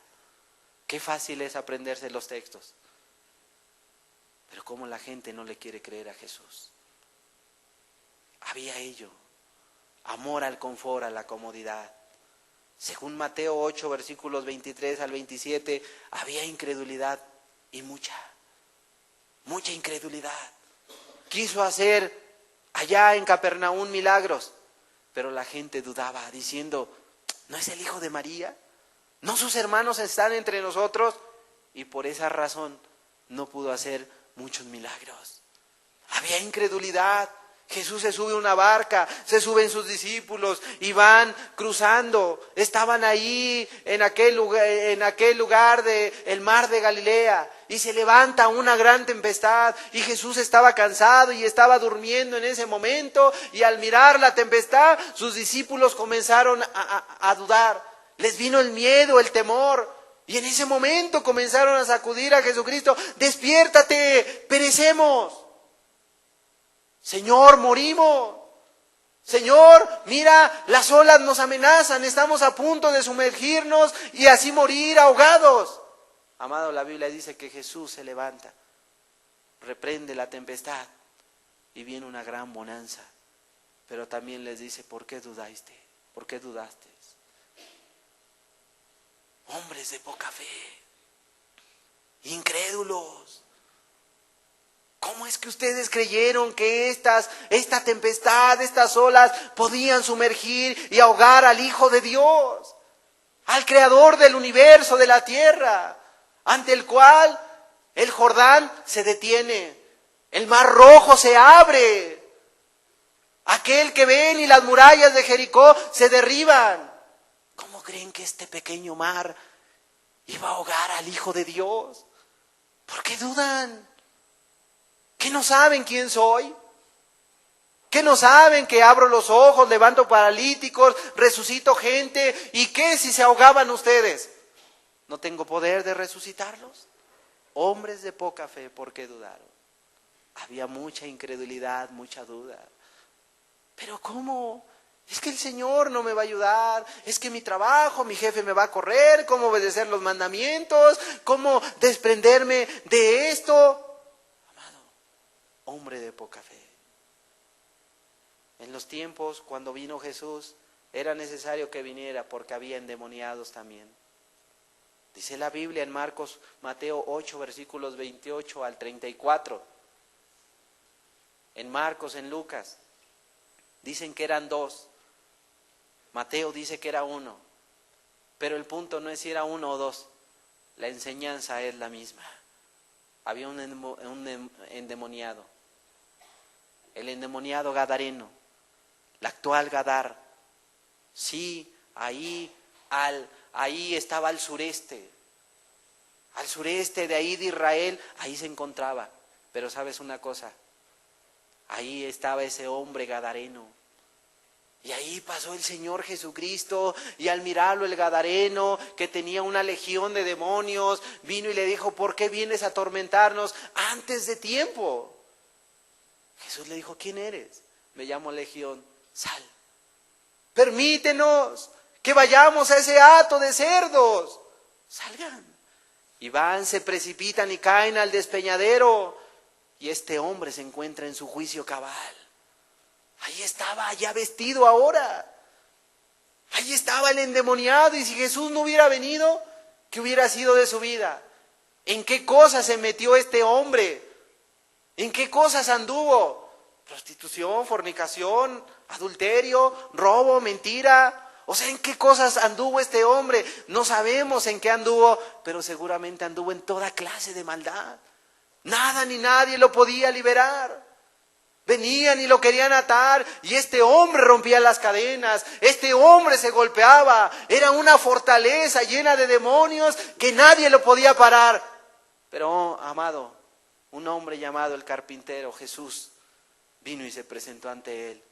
Qué fácil es aprenderse los textos. Pero cómo la gente no le quiere creer a Jesús. Había ello, amor al confort, a la comodidad. Según Mateo 8, versículos 23 al 27, había incredulidad y mucha incredulidad. Quiso hacer allá en Capernaum milagros, pero la gente dudaba, diciendo, ¿no es el hijo de María? ¿No sus hermanos están entre nosotros? Y por esa razón no pudo hacer muchos milagros. Había incredulidad. Jesús se sube a una barca, se suben sus discípulos y van cruzando. Estaban ahí en aquel lugar del mar de Galilea, y se levanta una gran tempestad, y Jesús estaba cansado y estaba durmiendo en ese momento, y al mirar la tempestad, sus discípulos comenzaron a dudar. Les vino el miedo, el temor, y en ese momento comenzaron a sacudir a Jesucristo. ¡Despiértate! ¡Perecemos! Señor, morimos. Señor, mira, las olas nos amenazan, estamos a punto de sumergirnos y así morir ahogados. Amado, la Biblia dice que Jesús se levanta, reprende la tempestad y viene una gran bonanza. Pero también les dice, ¿por qué dudaste? ¿Por qué dudaste? Hombres de poca fe, incrédulos. ¿Cómo es que ustedes creyeron que esta tempestad, estas olas podían sumergir y ahogar al Hijo de Dios, al Creador del universo, de la tierra, ante el cual el Jordán se detiene, el Mar Rojo se abre, aquel que ven y las murallas de Jericó se derriban? ¿Cómo creen que este pequeño mar iba a ahogar al Hijo de Dios? ¿Por qué dudan? ¿Qué no saben quién soy? ¿Qué no saben que abro los ojos, levanto paralíticos, resucito gente? ¿Y qué si se ahogaban ustedes? ¿No tengo poder de resucitarlos? Hombres de poca fe, ¿por qué dudaron? Había mucha incredulidad, mucha duda. ¿Pero cómo? Es que el Señor no me va a ayudar, es que mi trabajo, mi jefe me va a correr, ¿cómo obedecer los mandamientos? ¿Cómo desprenderme de esto? Amado, hombre de poca fe. En los tiempos cuando vino Jesús, era necesario que viniera porque había endemoniados también. Dice la Biblia en Mateo 8, versículos 28 al 34. En Marcos, en Lucas, dicen que eran dos. Mateo dice que era uno. Pero el punto no es si era uno o dos. La enseñanza es la misma. Había un endemoniado. El endemoniado gadareno. La actual Gadar. Sí, ahí estaba al sureste de ahí de Israel, ahí se encontraba. Pero sabes una cosa, ahí estaba ese hombre gadareno. Y ahí pasó el Señor Jesucristo, y al mirarlo el gadareno, que tenía una legión de demonios, vino y le dijo, ¿por qué vienes a atormentarnos antes de tiempo? Jesús le dijo, ¿quién eres? Me llamo Legión, sal. Permítenos que vayamos a ese hato de cerdos. Salgan. Y van, se precipitan y caen al despeñadero. Y este hombre se encuentra en su juicio cabal. Ahí estaba, ya vestido ahora. Ahí estaba el endemoniado. Y si Jesús no hubiera venido, ¿qué hubiera sido de su vida? ¿En qué cosas se metió este hombre? ¿En qué cosas anduvo? Prostitución, fornicación, adulterio, robo, mentira. O sea, ¿en qué cosas anduvo este hombre? No sabemos en qué anduvo, pero seguramente anduvo en toda clase de maldad. Nada ni nadie lo podía liberar. Venían y lo querían atar y este hombre rompía las cadenas, este hombre se golpeaba, era una fortaleza llena de demonios que nadie lo podía parar. Pero, amado, un hombre llamado el carpintero, Jesús, vino y se presentó ante él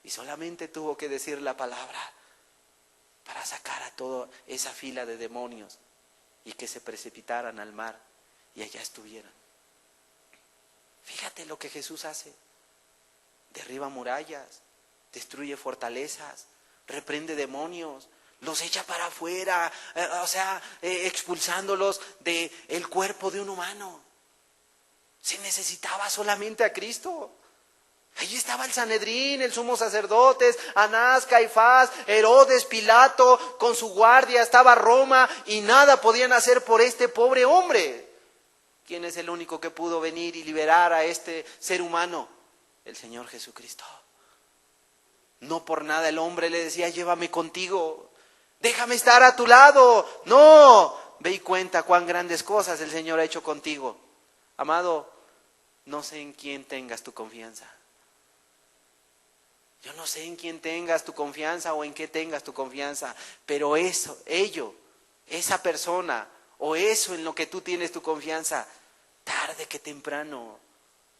y solamente tuvo que decir la palabra para sacar a toda esa fila de demonios y que se precipitaran al mar y allá estuvieran. Fíjate lo que Jesús hace. Derriba murallas, destruye fortalezas, reprende demonios, los echa para afuera, expulsándolos del cuerpo de un humano. Se necesitaba solamente a Cristo. Allí estaba el Sanedrín, el sumo sacerdote, Anás, Caifás, Herodes, Pilato, con su guardia, estaba Roma y nada podían hacer por este pobre hombre. ¿Quién es el único que pudo venir y liberar a este ser humano? El Señor Jesucristo. No por nada el hombre le decía, llévame contigo, déjame estar a tu lado. No, ve y cuenta cuán grandes cosas el Señor ha hecho contigo. Amado, no sé en quién tengas tu confianza. Yo no sé en quién tengas tu confianza o en qué tengas tu confianza, pero esa persona o eso en lo que tú tienes tu confianza, tarde que temprano,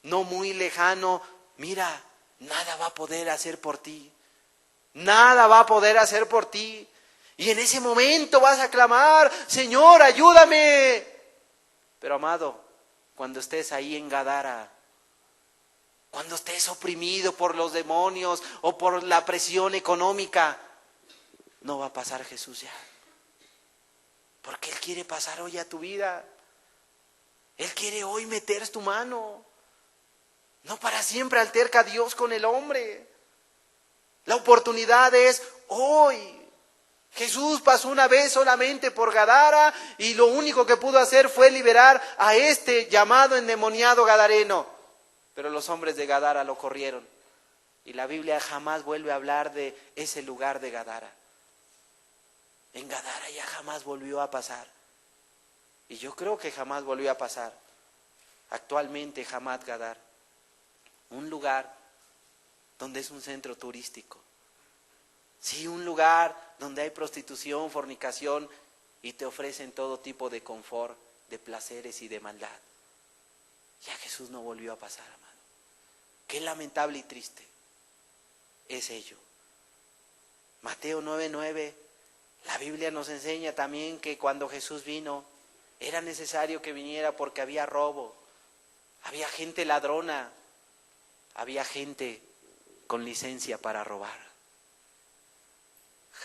no muy lejano, mira, nada va a poder hacer por ti. Nada va a poder hacer por ti. Y en ese momento vas a clamar, Señor, ayúdame. Pero amado, cuando estés ahí en Gadara, cuando estés oprimido por los demonios o por la presión económica, no va a pasar Jesús ya. Porque Él quiere pasar hoy a tu vida. Él quiere hoy meter tu mano. No para siempre alterca a Dios con el hombre. La oportunidad es hoy. Jesús pasó una vez solamente por Gadara y lo único que pudo hacer fue liberar a este llamado endemoniado gadareno. Pero los hombres de Gadara lo corrieron. Y la Biblia jamás vuelve a hablar de ese lugar de Gadara. En Gadara ya jamás volvió a pasar. Y yo creo que jamás volvió a pasar. Actualmente Hamad Gadar. Un lugar donde es un centro turístico. Sí, un lugar donde hay prostitución, fornicación y te ofrecen todo tipo de confort, de placeres y de maldad. Ya Jesús no volvió a pasar, amado. Qué lamentable y triste es ello. Mateo 9:9, La Biblia nos enseña también que cuando Jesús vino, era necesario que viniera porque había robo, había gente ladrona, había gente con licencia para robar.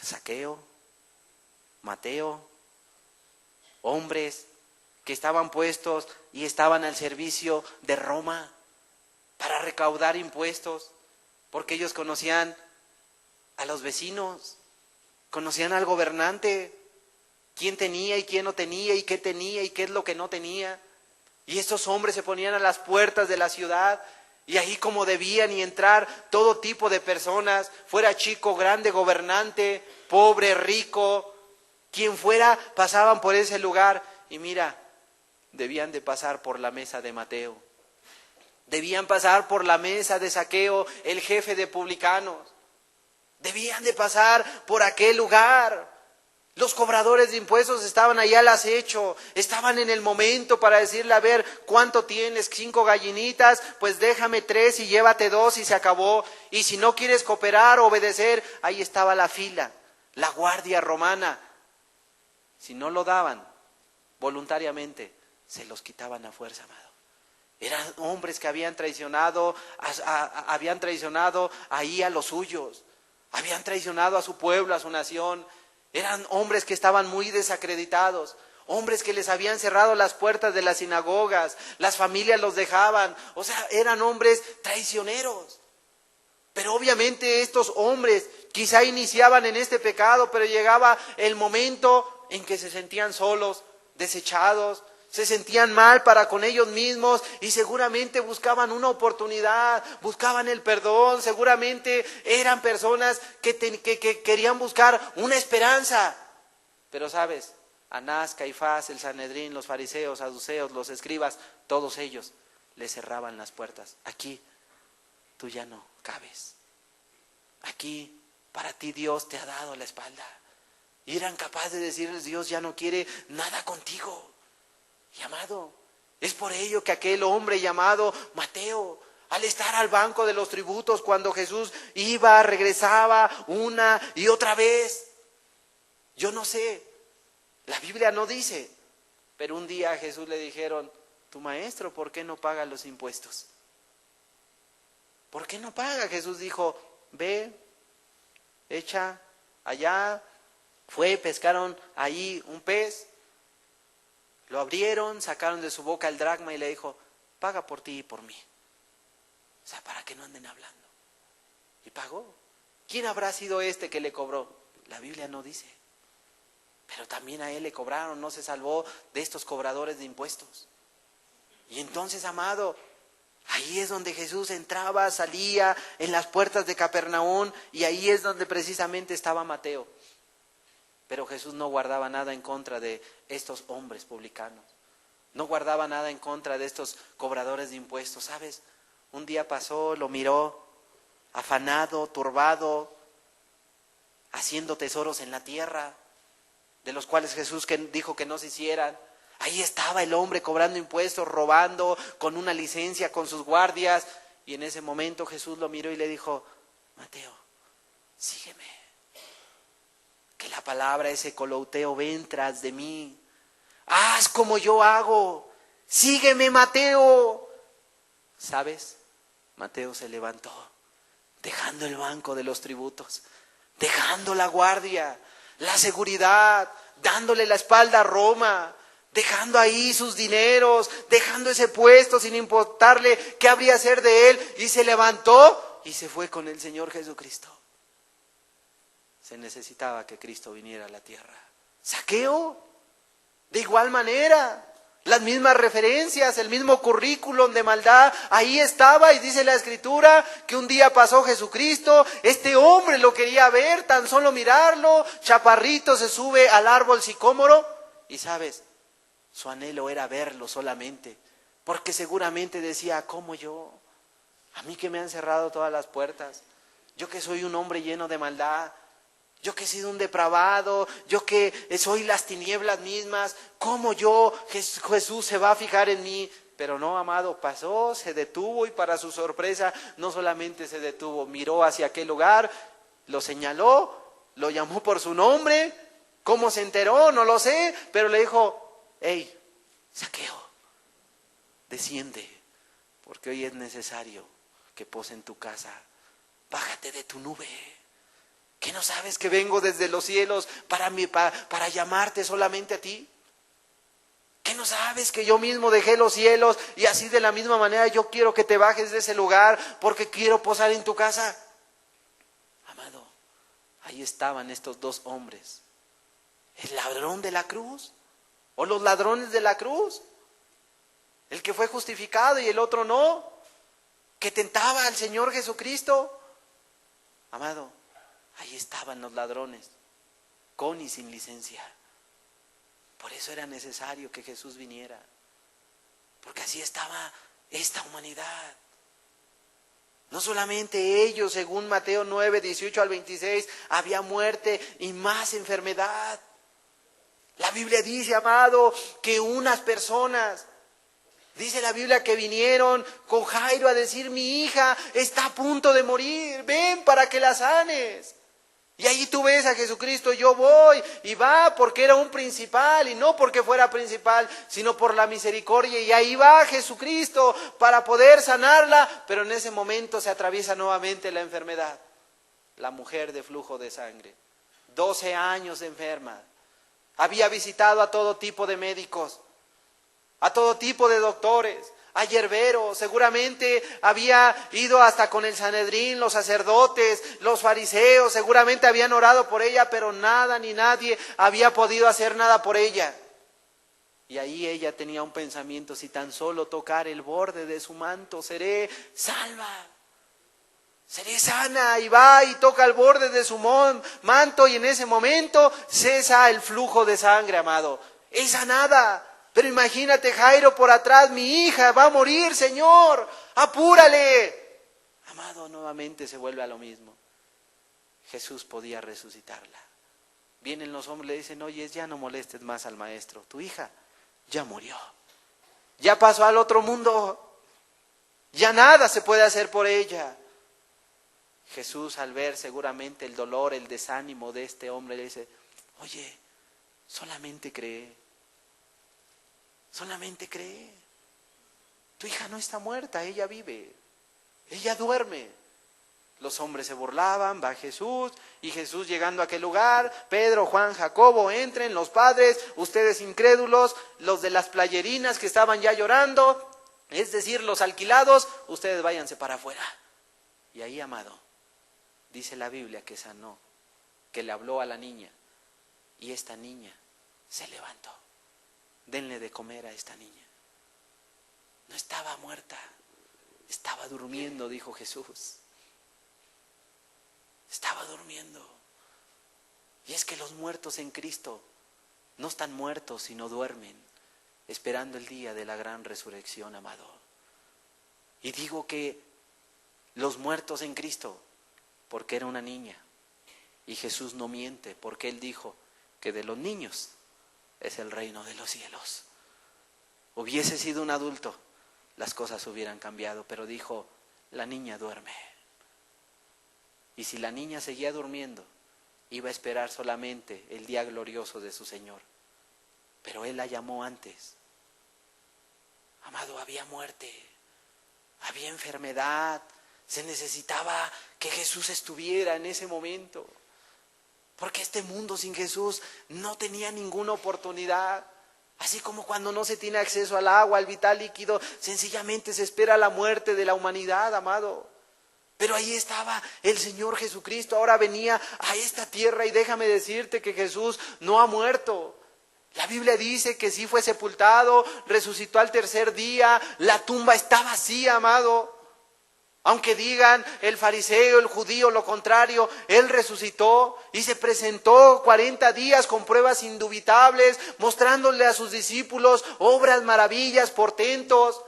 Zaqueo, Mateo, hombres que estaban puestos y estaban al servicio de Roma para recaudar impuestos, porque ellos conocían a los vecinos, conocían al gobernante, quién tenía y quién no tenía y qué es lo que no tenía. Y estos hombres se ponían a las puertas de la ciudad y ahí como debían y entrar todo tipo de personas, fuera chico, grande, gobernante, pobre, rico, quien fuera, pasaban por ese lugar y mira, debían de pasar por la mesa de Mateo, debían pasar por la mesa de Zaqueo, el jefe de publicanos, debían de pasar por aquel lugar. Los cobradores de impuestos estaban allá al acecho, estaban en el momento para decirle, a ver, ¿cuánto tienes? 5 gallinitas, pues déjame 3 y llévate 2 y se acabó. Y si no quieres cooperar, obedecer, ahí estaba la fila, la guardia romana. Si no lo daban voluntariamente, se los quitaban a fuerza, amado. Eran hombres que habían traicionado ahí a los suyos, habían traicionado a su pueblo, a su nación. Eran hombres que estaban muy desacreditados, hombres que les habían cerrado las puertas de las sinagogas, las familias los dejaban, o sea, eran hombres traicioneros. Pero obviamente estos hombres quizá iniciaban en este pecado, pero llegaba el momento en que se sentían solos, desechados, se sentían mal para con ellos mismos y seguramente buscaban una oportunidad, buscaban el perdón, seguramente eran personas que querían buscar una esperanza. Pero sabes, Anás, Caifás, el Sanedrín, los fariseos, saduceos, los escribas, todos ellos les cerraban las puertas. Aquí tú ya no cabes. Aquí para ti Dios te ha dado la espalda. Y eran capaces de decirles, Dios ya no quiere nada contigo. Y amado, es por ello que aquel hombre llamado Mateo, al estar al banco de los tributos, cuando Jesús iba, regresaba una y otra vez, yo no sé, la Biblia no dice, pero un día a Jesús le dijeron, tu maestro, ¿por qué no paga los impuestos? ¿Por qué no paga? Jesús dijo, ve, echa allá, fue, pescaron ahí un pez, lo abrieron, sacaron de su boca el dracma y le dijo, paga por ti y por mí. O sea, para que no anden hablando. Y pagó. ¿Quién habrá sido este que le cobró? La Biblia no dice. Pero también a él le cobraron, no se salvó de estos cobradores de impuestos. Y entonces, amado, ahí es donde Jesús entraba, salía en las puertas de Capernaum y ahí es donde precisamente estaba Mateo. Pero Jesús no guardaba nada en contra de estos hombres publicanos. No guardaba nada en contra de estos cobradores de impuestos. ¿Sabes? Un día pasó, lo miró, afanado, turbado, haciendo tesoros en la tierra, de los cuales Jesús dijo que no se hicieran. Ahí estaba el hombre cobrando impuestos, robando, con una licencia, con sus guardias. Y en ese momento Jesús lo miró y le dijo, Mateo, sígueme. Que la palabra, ese colouteo, ven tras de mí. Haz como yo hago. Sígueme, Mateo. ¿Sabes? Mateo se levantó, dejando el banco de los tributos, dejando la guardia, la seguridad, dándole la espalda a Roma, dejando ahí sus dineros, dejando ese puesto sin importarle qué habría ser de él, y se levantó y se fue con el Señor Jesucristo. Se necesitaba que Cristo viniera a la tierra. Zaqueo, de igual manera, las mismas referencias, el mismo currículum de maldad, ahí estaba, y dice la Escritura que un día pasó Jesucristo, este hombre lo quería ver, tan solo mirarlo, chaparrito se sube al árbol sicómoro, y sabes, su anhelo era verlo solamente, porque seguramente decía, ¿cómo yo? A mí que me han cerrado todas las puertas, yo que soy un hombre lleno de maldad, yo que he sido un depravado, yo que soy las tinieblas mismas, ¿cómo Jesús se va a fijar en mí? Pero no, amado, pasó, se detuvo y para su sorpresa no solamente se detuvo, miró hacia aquel lugar, lo señaló, lo llamó por su nombre ¿Cómo se enteró? No lo sé, pero le dijo, hey, Zaqueo, desciende, porque hoy es necesario que pose en tu casa. Bájate de tu nube. ¿Qué no sabes que vengo desde los cielos para llamarte solamente a ti? ¿Qué no sabes que yo mismo dejé los cielos y así de la misma manera yo quiero que te bajes de ese lugar porque quiero posar en tu casa? Amado, ahí estaban estos dos hombres. ¿El ladrón de la cruz? ¿O los ladrones de la cruz? El que fue justificado y el otro no. Que tentaba al Señor Jesucristo. Amado, ahí estaban los ladrones, con y sin licencia. Por eso era necesario que Jesús viniera. Porque así estaba esta humanidad. No solamente ellos, según Mateo 9, 18 al 26, había muerte y más enfermedad. La Biblia dice, amado, que unas personas, dice la Biblia que vinieron con Jairo a decir, mi hija está a punto de morir, ven para que la sanes. Y ahí tú ves a Jesucristo, yo voy y va porque era un principal y no porque fuera principal, sino por la misericordia. Y ahí va Jesucristo para poder sanarla, pero en ese momento se atraviesa nuevamente la enfermedad. La mujer de flujo de sangre, 12 años enferma, había visitado a todo tipo de médicos, a todo tipo de doctores, a hierberos, seguramente había ido hasta con el Sanedrín, los sacerdotes, los fariseos, seguramente habían orado por ella, pero nada ni nadie había podido hacer nada por ella. Y ahí ella tenía un pensamiento, si tan solo tocar el borde de su manto, seré salva, seré sana. Y va y toca el borde de su manto y en ese momento cesa el flujo de sangre, amado. Es sanada. Pero imagínate Jairo por atrás, mi hija va a morir, Señor, apúrale. Amado, nuevamente se vuelve a lo mismo. Jesús podía resucitarla. Vienen los hombres, le dicen, oye, ya no molestes más al maestro, tu hija ya murió, ya pasó al otro mundo, ya nada se puede hacer por ella. Jesús, al ver seguramente el dolor, el desánimo de este hombre, le dice, oye, solamente cree. Solamente cree. Tu hija no está muerta, ella vive. Ella duerme. Los hombres se burlaban, va Jesús, y Jesús llegando a aquel lugar, Pedro, Juan, Jacobo, entren, los padres, ustedes incrédulos, los de las playerinas que estaban ya llorando, es decir, los alquilados, ustedes váyanse para afuera. Y ahí, amado, dice la Biblia que sanó, que le habló a la niña, y esta niña se levantó. Denle de comer a esta niña. No estaba muerta, estaba durmiendo, dijo Jesús. Estaba durmiendo. Y es que los muertos en Cristo no están muertos, sino duermen, esperando el día de la gran resurrección, amado. Y digo que los muertos en Cristo, porque era una niña. Y Jesús no miente, porque Él dijo que de los niños es el reino de los cielos. Hubiese sido un adulto, las cosas hubieran cambiado, pero dijo, la niña duerme. Y si la niña seguía durmiendo, iba a esperar solamente el día glorioso de su Señor. Pero Él la llamó antes. Amado, había muerte, había enfermedad, se necesitaba que Jesús estuviera en ese momento. Porque este mundo sin Jesús no tenía ninguna oportunidad. Así como cuando no se tiene acceso al agua, al vital líquido, sencillamente se espera la muerte de la humanidad, amado. Pero ahí estaba el Señor Jesucristo, ahora venía a esta tierra y déjame decirte que Jesús no ha muerto. La Biblia dice que sí fue sepultado, resucitó al tercer día, la tumba está vacía, amado. Aunque digan el fariseo, el judío, lo contrario, Él resucitó y se presentó 40 días con pruebas indubitables, mostrándole a sus discípulos obras, maravillas, portentos.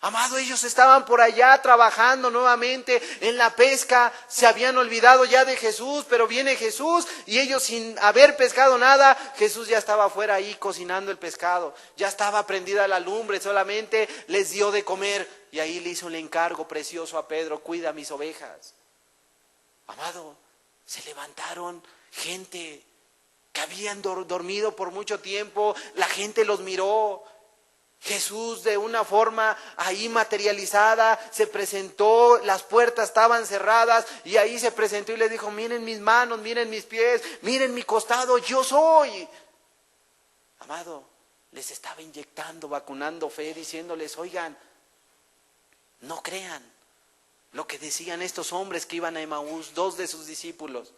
Amado, ellos estaban por allá trabajando nuevamente en la pesca, se habían olvidado ya de Jesús, pero viene Jesús y ellos sin haber pescado nada, Jesús ya estaba afuera ahí cocinando el pescado, ya estaba prendida la lumbre, solamente les dio de comer y ahí le hizo el encargo precioso a Pedro, cuida mis ovejas. Amado, se levantaron gente que habían dormido por mucho tiempo, la gente los miró. Jesús de una forma ahí materializada se presentó, las puertas estaban cerradas y ahí se presentó y les dijo: miren mis manos, miren mis pies, miren mi costado, yo soy. Amado, les estaba inyectando, vacunando fe, diciéndoles: oigan, no crean lo que decían estos hombres que iban a Emaús, 2 de sus discípulos.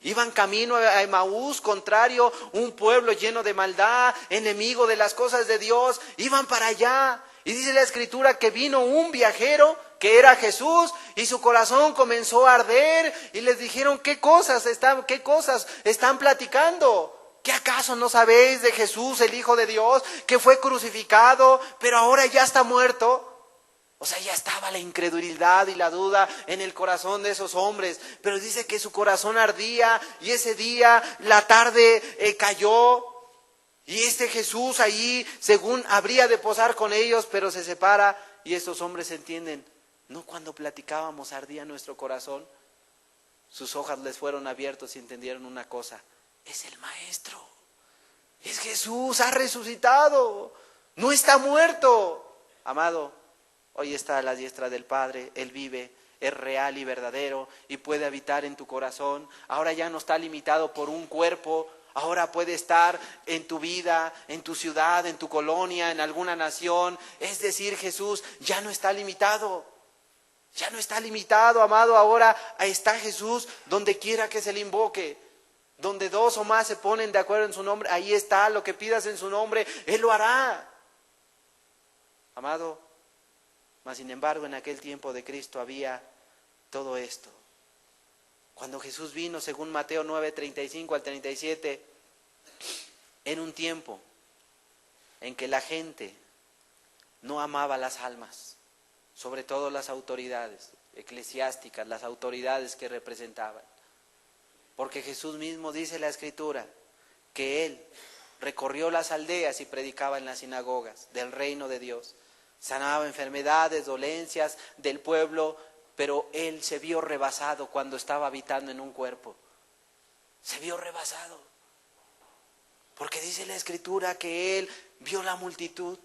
Iban camino a Emaús, contrario, un pueblo lleno de maldad, enemigo de las cosas de Dios. Iban para allá. Y dice la Escritura que vino un viajero, que era Jesús, y su corazón comenzó a arder. Y les dijeron: ¿qué cosas están platicando? ¿Qué acaso no sabéis de Jesús, el Hijo de Dios, que fue crucificado, pero ahora ya está muerto? O sea, ya estaba la incredulidad y la duda en el corazón de esos hombres. Pero dice que su corazón ardía y ese día, la tarde cayó. Y este Jesús ahí, según habría de posar con ellos, pero se separa. Y estos hombres entienden: no, cuando platicábamos ardía nuestro corazón. Sus ojos les fueron abiertos y entendieron una cosa: es el Maestro. Es Jesús, ha resucitado. No está muerto. Amado, hoy está a la diestra del Padre, Él vive, es real y verdadero y puede habitar en tu corazón. Ahora ya no está limitado por un cuerpo, ahora puede estar en tu vida, en tu ciudad, en tu colonia, en alguna nación. Es decir, Jesús ya no está limitado. Ya no está limitado, amado. Ahora está Jesús donde quiera que se le invoque. Donde 2 o más se ponen de acuerdo en su nombre, ahí está. Lo que pidas en su nombre, Él lo hará. Amado, mas sin embargo en aquel tiempo de Cristo había todo esto. Cuando Jesús vino, según Mateo 9:35 al 37, en un tiempo en que la gente no amaba las almas, sobre todo las autoridades eclesiásticas, las autoridades que representaban. Porque Jesús mismo, dice la Escritura, que Él recorrió las aldeas y predicaba en las sinagogas del reino de Dios. Sanaba enfermedades, dolencias del pueblo, pero Él se vio rebasado cuando estaba habitando en un cuerpo. Se vio rebasado. Porque dice la Escritura que Él vio la multitud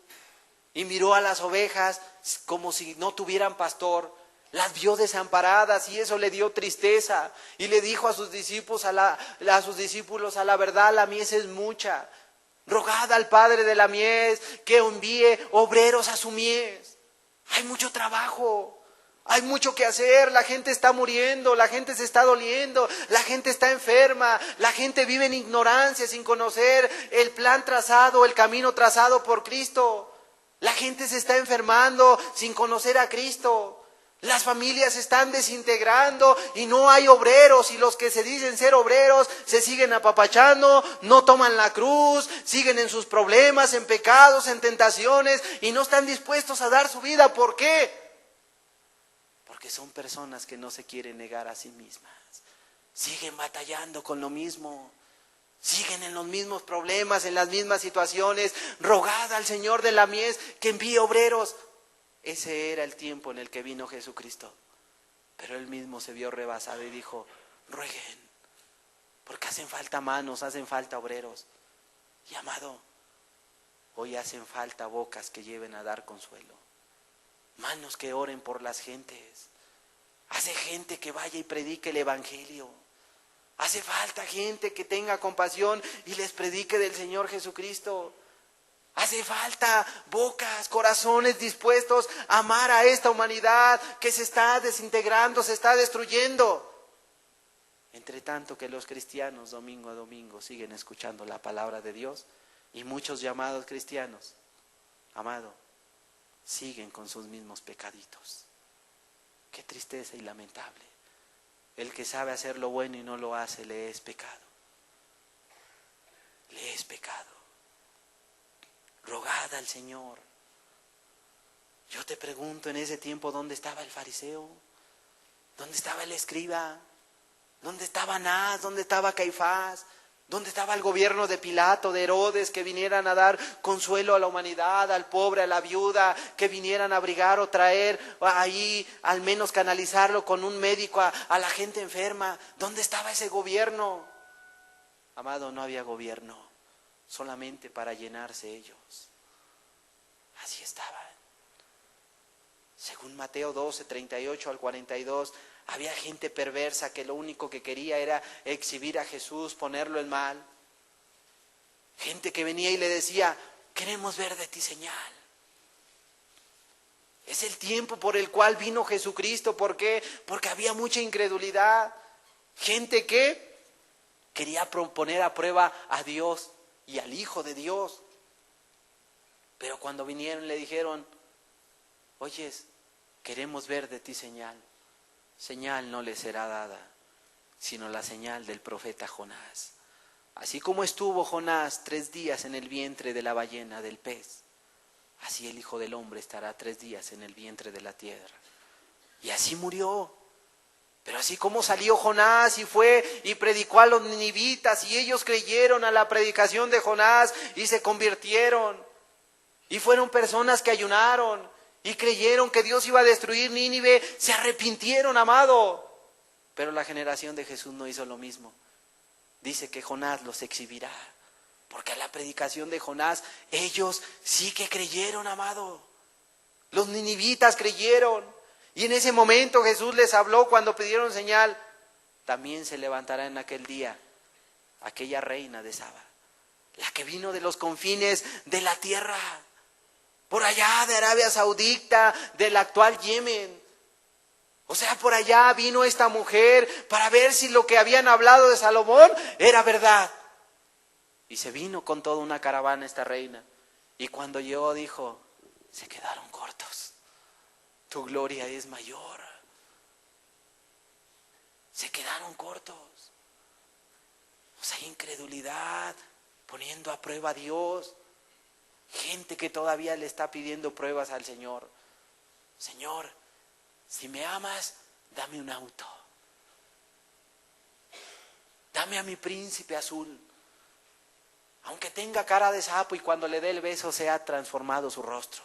y miró a las ovejas como si no tuvieran pastor. Las vio desamparadas y eso le dio tristeza. Y le dijo a sus discípulos, a la verdad, la mies es mucha. Rogad al Padre de la mies que envíe obreros a su mies. Hay mucho trabajo, hay mucho que hacer. La gente está muriendo, la gente se está doliendo, la gente está enferma, la gente vive en ignorancia sin conocer el plan trazado, el camino trazado por Cristo. La gente se está enfermando sin conocer a Cristo. Las familias se están desintegrando y no hay obreros, y los que se dicen ser obreros se siguen apapachando, no toman la cruz, siguen en sus problemas, en pecados, en tentaciones y no están dispuestos a dar su vida. ¿Por qué? Porque son personas que no se quieren negar a sí mismas, siguen batallando con lo mismo. Siguen en los mismos problemas, en las mismas situaciones. Rogad al Señor de la mies que envíe obreros. Ese era el tiempo en el que vino Jesucristo. Pero Él mismo se vio rebasado y dijo: rueguen, porque hacen falta manos, hacen falta obreros. Y amado, hoy hacen falta bocas que lleven a dar consuelo, manos que oren por las gentes. Hace gente que vaya y predique el Evangelio. Hace falta gente que tenga compasión y les predique del Señor Jesucristo. Hace falta bocas, corazones dispuestos a amar a esta humanidad que se está desintegrando, se está destruyendo. Entre tanto que los cristianos domingo a domingo siguen escuchando la palabra de Dios y muchos llamados cristianos, amado, siguen con sus mismos pecaditos. Qué tristeza y lamentable. El que sabe hacer lo bueno y no lo hace, le es pecado. Le es pecado. Rogad al Señor. Yo te pregunto, en ese tiempo, ¿dónde estaba el fariseo? ¿Dónde estaba el escriba? ¿Dónde estaba Anás? ¿Dónde estaba Caifás? ¿Dónde estaba el gobierno de Pilato, de Herodes, que vinieran a dar consuelo a la humanidad, al pobre, a la viuda, que vinieran a abrigar o traer ahí, al menos canalizarlo con un médico a la gente enferma? ¿Dónde estaba ese gobierno? Amado, no había gobierno, solamente para llenarse ellos. Así estaban. Según Mateo 12, 38 al 42, había gente perversa que lo único que quería era exhibir a Jesús, ponerlo en mal. Gente que venía y le decía, queremos ver de ti señal. Es el tiempo por el cual vino Jesucristo. ¿Por qué? Porque había mucha incredulidad. Gente que quería poner a prueba a Dios y al Hijo de Dios. Pero cuando vinieron le dijeron, oyes, queremos ver de ti señal. Señal no le será dada, sino la señal del profeta Jonás. Así como estuvo Jonás 3 días en el vientre de la ballena, del pez, así el Hijo del Hombre estará 3 días en el vientre de la tierra. Y así murió. Pero así como salió Jonás y fue y predicó a los ninivitas y ellos creyeron a la predicación de Jonás y se convirtieron. Y fueron personas que ayunaron y creyeron que Dios iba a destruir Nínive, se arrepintieron, amado. Pero la generación de Jesús no hizo lo mismo. Dice que Jonás los exhibirá, porque a la predicación de Jonás ellos sí que creyeron, amado. Los ninivitas creyeron. Y en ese momento Jesús les habló cuando pidieron señal. También se levantará en aquel día aquella reina de Saba, la que vino de los confines de la tierra, por allá de Arabia Saudita, del actual Yemen. O sea, por allá vino esta mujer para ver si lo que habían hablado de Salomón era verdad. Y se vino con toda una caravana esta reina. Y cuando llegó dijo, se quedaron cortos. Tu gloria es mayor. Se quedaron cortos. O sea, incredulidad, poniendo a prueba a Dios. Gente que todavía le está pidiendo pruebas al Señor. Señor, si me amas, dame un auto. Dame a mi príncipe azul. Aunque tenga cara de sapo y cuando le dé el beso sea transformado su rostro.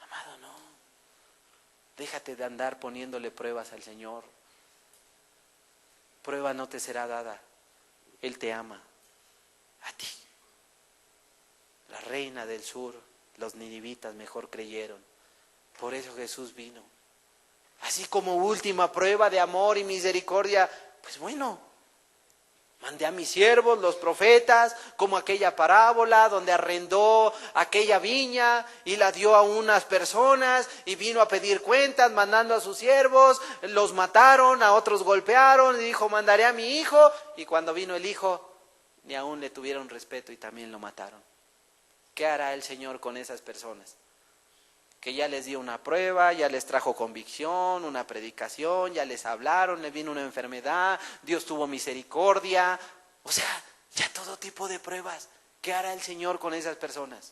Amado, no. Déjate de andar poniéndole pruebas al Señor. Prueba no te será dada. Él te ama. A ti. La reina del sur, los ninivitas mejor creyeron. Por eso Jesús vino. Así como última prueba de amor y misericordia, pues bueno, mandé a mis siervos, los profetas, como aquella parábola donde arrendó aquella viña y la dio a unas personas y vino a pedir cuentas mandando a sus siervos, los mataron, a otros golpearon y dijo, mandaré a mi hijo, y cuando vino el hijo, ni aún le tuvieron respeto y también lo mataron. ¿Qué hará el Señor con esas personas? Que ya les dio una prueba, ya les trajo convicción, una predicación, ya les hablaron, les vino una enfermedad, Dios tuvo misericordia. O sea, ya todo tipo de pruebas. ¿Qué hará el Señor con esas personas?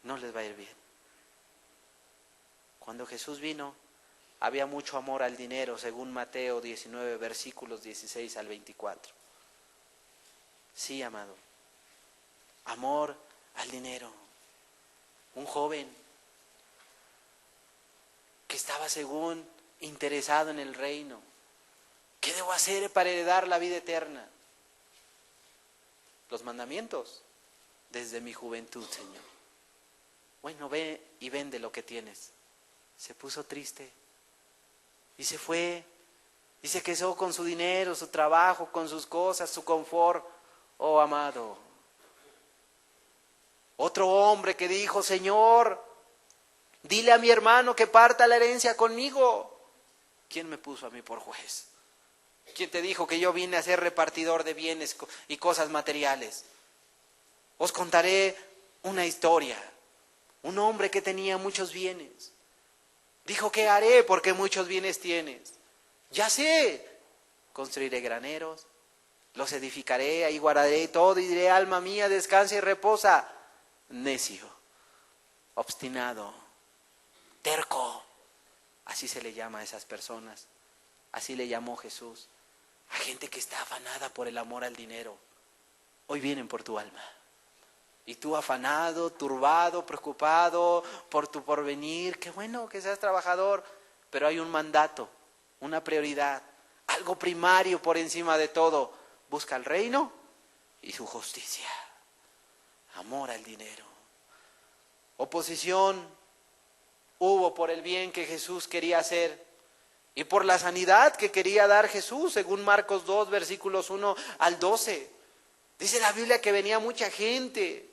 No les va a ir bien. Cuando Jesús vino, había mucho amor al dinero, según Mateo 19, versículos 16 al 24. Sí, amado. Amor al dinero. Un joven que estaba según interesado en el reino. ¿Qué debo hacer para heredar la vida eterna? Los mandamientos desde mi juventud, Señor. Bueno, ve y vende lo que tienes. Se puso triste y se fue y se quedó con su dinero, su trabajo, con sus cosas, su confort. Oh, amado. Otro hombre que dijo, Señor, dile a mi hermano que parta la herencia conmigo. ¿Quién me puso a mí por juez? ¿Quién te dijo que yo vine a ser repartidor de bienes y cosas materiales? Os contaré una historia. Un hombre que tenía muchos bienes. Dijo, ¿qué haré porque muchos bienes tienes? Ya sé, construiré graneros, los edificaré, ahí guardaré todo y diré, alma mía, descansa y reposa. Necio, obstinado, terco, así se le llama a esas personas, así le llamó Jesús, a gente que está afanada por el amor al dinero. Hoy vienen por tu alma, y tú afanado, turbado, preocupado por tu porvenir, qué bueno que seas trabajador, pero hay un mandato, una prioridad, algo primario por encima de todo. busca el reino y su justicia. Amor al dinero. Oposición hubo por el bien que Jesús quería hacer y por la sanidad que quería dar Jesús, según Marcos 2, versículos 1 al 12. Dice la Biblia que venía mucha gente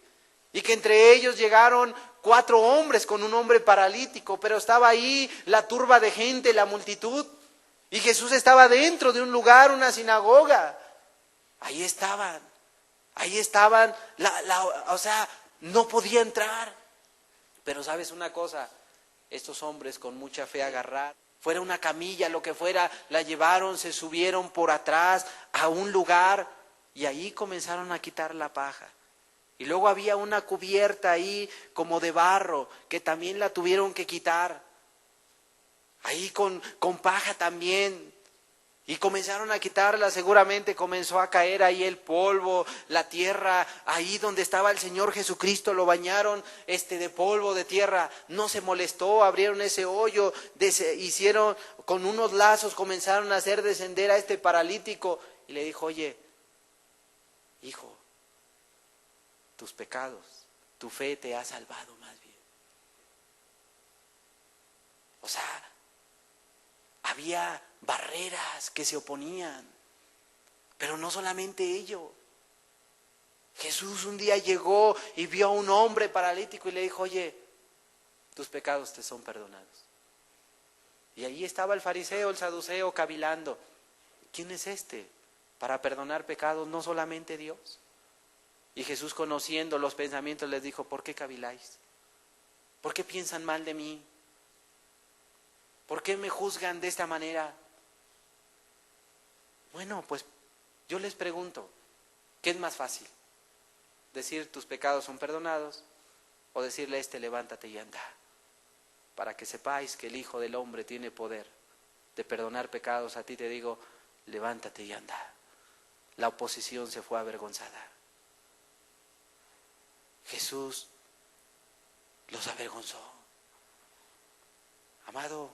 y que entre ellos llegaron 4 hombres con un hombre paralítico, pero estaba ahí la turba de gente, la multitud, y Jesús estaba dentro de un lugar, una sinagoga. Ahí estaban, o sea, no podía entrar. Pero ¿sabes una cosa? Estos hombres con mucha fe agarraron, fuera una camilla, lo que fuera, la llevaron, se subieron por atrás a un lugar y ahí comenzaron a quitar la paja. Y luego había una cubierta ahí como de barro que también la tuvieron que quitar. Ahí con paja también. Y comenzaron a quitarla, seguramente comenzó a caer ahí el polvo, la tierra, ahí donde estaba el Señor Jesucristo lo bañaron de polvo, de tierra, no se molestó, abrieron ese hoyo, hicieron con unos lazos, comenzaron a hacer descender a este paralítico y le dijo, oye, hijo, tus pecados, tu fe te ha salvado más bien. O sea, había barreras que se oponían, pero no solamente ello. Jesús un día llegó y vio a un hombre paralítico y le dijo, oye, tus pecados te son perdonados. Y allí estaba el fariseo, el saduceo, cavilando. ¿Quién es este para perdonar pecados? No solamente Dios. Y Jesús, conociendo los pensamientos, les dijo, ¿por qué caviláis? ¿Por qué piensan mal de mí? ¿Por qué me juzgan de esta manera? Bueno, pues yo les pregunto, ¿qué es más fácil? ¿Decir tus pecados son perdonados? ¿O decirle a levántate y anda? Para que sepáis que el Hijo del Hombre tiene poder de perdonar pecados, a ti te digo, levántate y anda. La oposición se fue avergonzada. Jesús los avergonzó. Amado,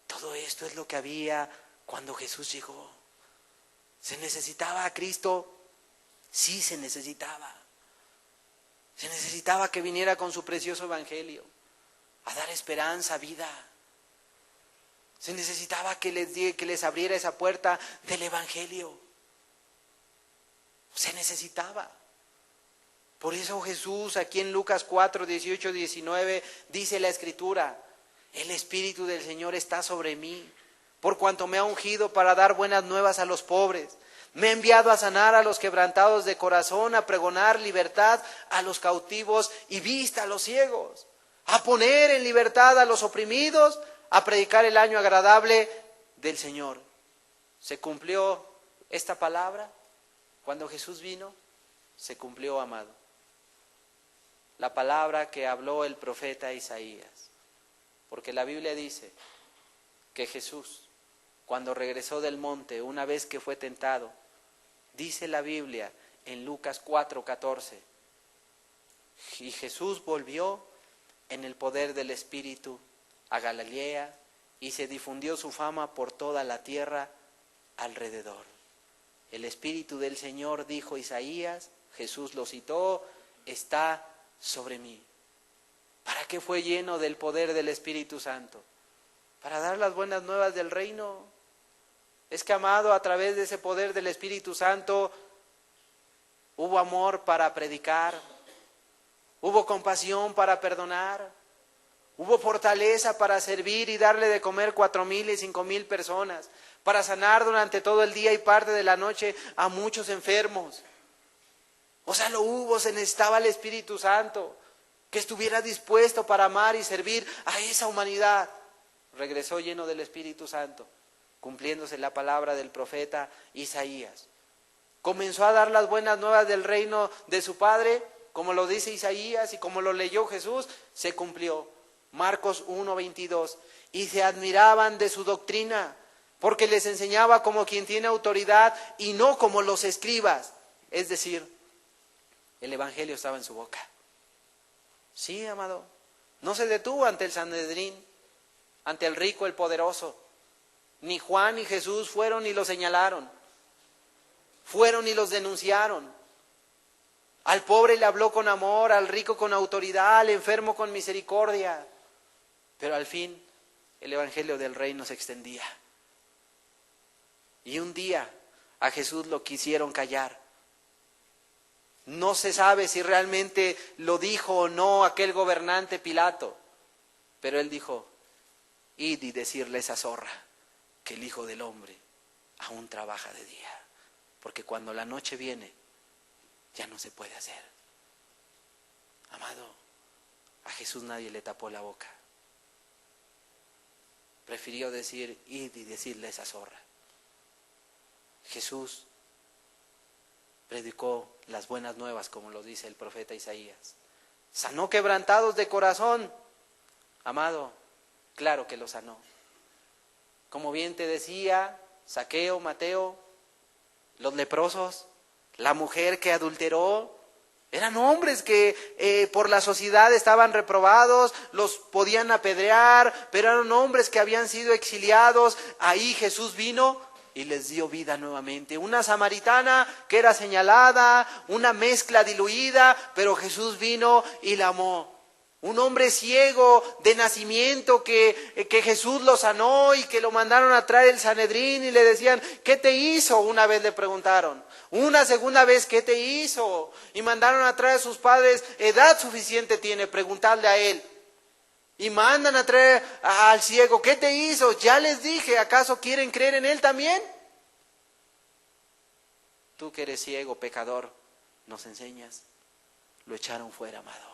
todo esto es lo que había cuando Jesús llegó. ¿Se necesitaba a Cristo? Sí, se necesitaba. Se necesitaba que viniera con su precioso evangelio a dar esperanza, vida. Se necesitaba que les abriera esa puerta del evangelio. Se necesitaba. Por eso Jesús, aquí en Lucas 4, 18, 19, dice la Escritura, el Espíritu del Señor está sobre mí, por cuanto me ha ungido para dar buenas nuevas a los pobres. Me ha enviado a sanar a los quebrantados de corazón, a pregonar libertad a los cautivos y vista a los ciegos, a poner en libertad a los oprimidos, a predicar el año agradable del Señor. ¿Se cumplió esta palabra cuando Jesús vino? Se cumplió, amado. La palabra que habló el profeta Isaías. Porque la Biblia dice que Jesús, cuando regresó del monte, una vez que fue tentado, dice la Biblia en Lucas 4:14, y Jesús volvió en el poder del Espíritu a Galilea y se difundió su fama por toda la tierra alrededor. El Espíritu del Señor, dijo Isaías, Jesús lo citó, está sobre mí. ¿Para qué fue lleno del poder del Espíritu Santo? Para dar las buenas nuevas del reino. Es que, amado, a través de ese poder del Espíritu Santo hubo amor para predicar, hubo compasión para perdonar, hubo fortaleza para servir y darle de comer 4,000 y 5,000 personas, para sanar durante todo el día y parte de la noche a muchos enfermos. O sea, lo hubo, se necesitaba el Espíritu Santo, que estuviera dispuesto para amar y servir a esa humanidad. Regresó lleno del Espíritu Santo, cumpliéndose la palabra del profeta Isaías. Comenzó a dar las buenas nuevas del reino de su Padre, como lo dice Isaías y como lo leyó Jesús, se cumplió. Marcos 1:22. Y se admiraban de su doctrina, porque les enseñaba como quien tiene autoridad y no como los escribas. Es decir, el evangelio estaba en su boca. Sí, amado, no se detuvo ante el Sanedrín, ante el rico, el poderoso. Ni Juan ni Jesús fueron y lo señalaron. Fueron y los denunciaron. Al pobre le habló con amor, al rico con autoridad, al enfermo con misericordia. Pero al fin el evangelio del reino se extendía. Y un día a Jesús lo quisieron callar. No se sabe si realmente lo dijo o no aquel gobernante Pilato. Pero él dijo: id y decirle a esa zorra que el Hijo del Hombre aún trabaja de día. Porque cuando la noche viene, ya no se puede hacer. Amado, a Jesús nadie le tapó la boca. Prefirió decir: id y decirle a esa zorra. Jesús predicó las buenas nuevas, como lo dice el profeta Isaías. Sanó quebrantados de corazón. Amado, claro que lo sanó. Como bien te decía, Zaqueo, Mateo, los leprosos, la mujer que adulteró, eran hombres que por la sociedad estaban reprobados, los podían apedrear, pero eran hombres que habían sido exiliados. Ahí Jesús vino y les dio vida nuevamente. Una samaritana que era señalada, una mezcla diluida, pero Jesús vino y la amó. Un hombre ciego de nacimiento que Jesús lo sanó y que lo mandaron a traer el Sanedrín y le decían: ¿qué te hizo? Una vez le preguntaron. Una segunda vez: ¿qué te hizo? Y mandaron a traer a sus padres: edad suficiente tiene, preguntarle a él. Y mandan a traer al ciego: ¿qué te hizo? Ya les dije, ¿acaso quieren creer en él también? Tú que eres ciego, pecador, nos enseñas. Lo echaron fuera, amado.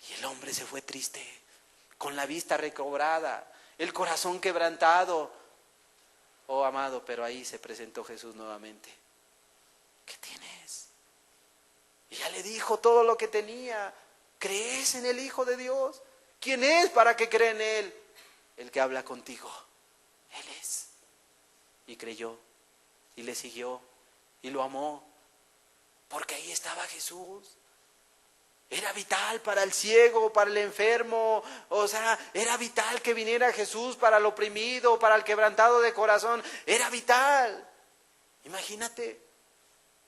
Y el hombre se fue triste, con la vista recobrada, el corazón quebrantado. Oh, amado, pero ahí se presentó Jesús nuevamente. ¿Qué tienes? Y ya le dijo todo lo que tenía. ¿Crees en el Hijo de Dios? ¿Quién es para que crea en Él? El que habla contigo. Él es. Y creyó, y le siguió, y lo amó, porque ahí estaba Jesús. Era vital para el ciego, para el enfermo, o sea, era vital que viniera Jesús para el oprimido, para el quebrantado de corazón, era vital. Imagínate,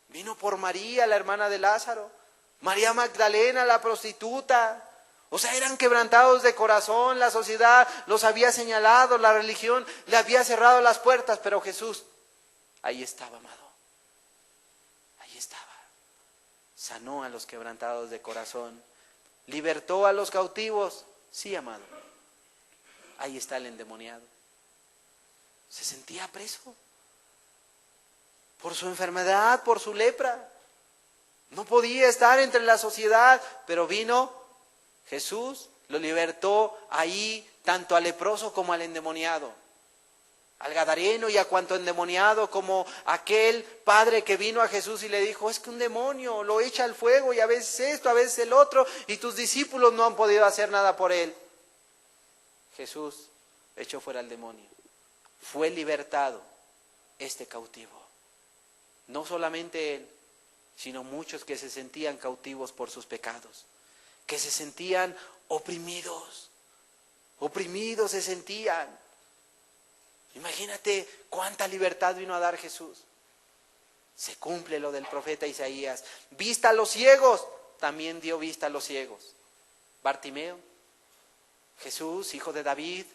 vino por María, la hermana de Lázaro, María Magdalena, la prostituta, o sea, eran quebrantados de corazón, la sociedad los había señalado, la religión le había cerrado las puertas, pero Jesús, ahí estaba, amado, ahí estaba. Sanó a los quebrantados de corazón, libertó a los cautivos, sí, amado. Ahí está el endemoniado. Se sentía preso por su enfermedad, por su lepra. No podía estar entre la sociedad, pero vino Jesús, lo libertó ahí, tanto al leproso como al endemoniado. Al gadareno y a cuanto endemoniado, como aquel padre que vino a Jesús y le dijo: es que un demonio lo echa al fuego y a veces esto, a veces el otro, y tus discípulos no han podido hacer nada por él. Jesús echó fuera al demonio. Fue libertado este cautivo. No solamente él, sino muchos que se sentían cautivos por sus pecados, que se sentían oprimidos se sentían. Imagínate cuánta libertad vino a dar Jesús. Se cumple lo del profeta Isaías. Vista a los ciegos, también dio vista a los ciegos. Bartimeo: Jesús, hijo de David,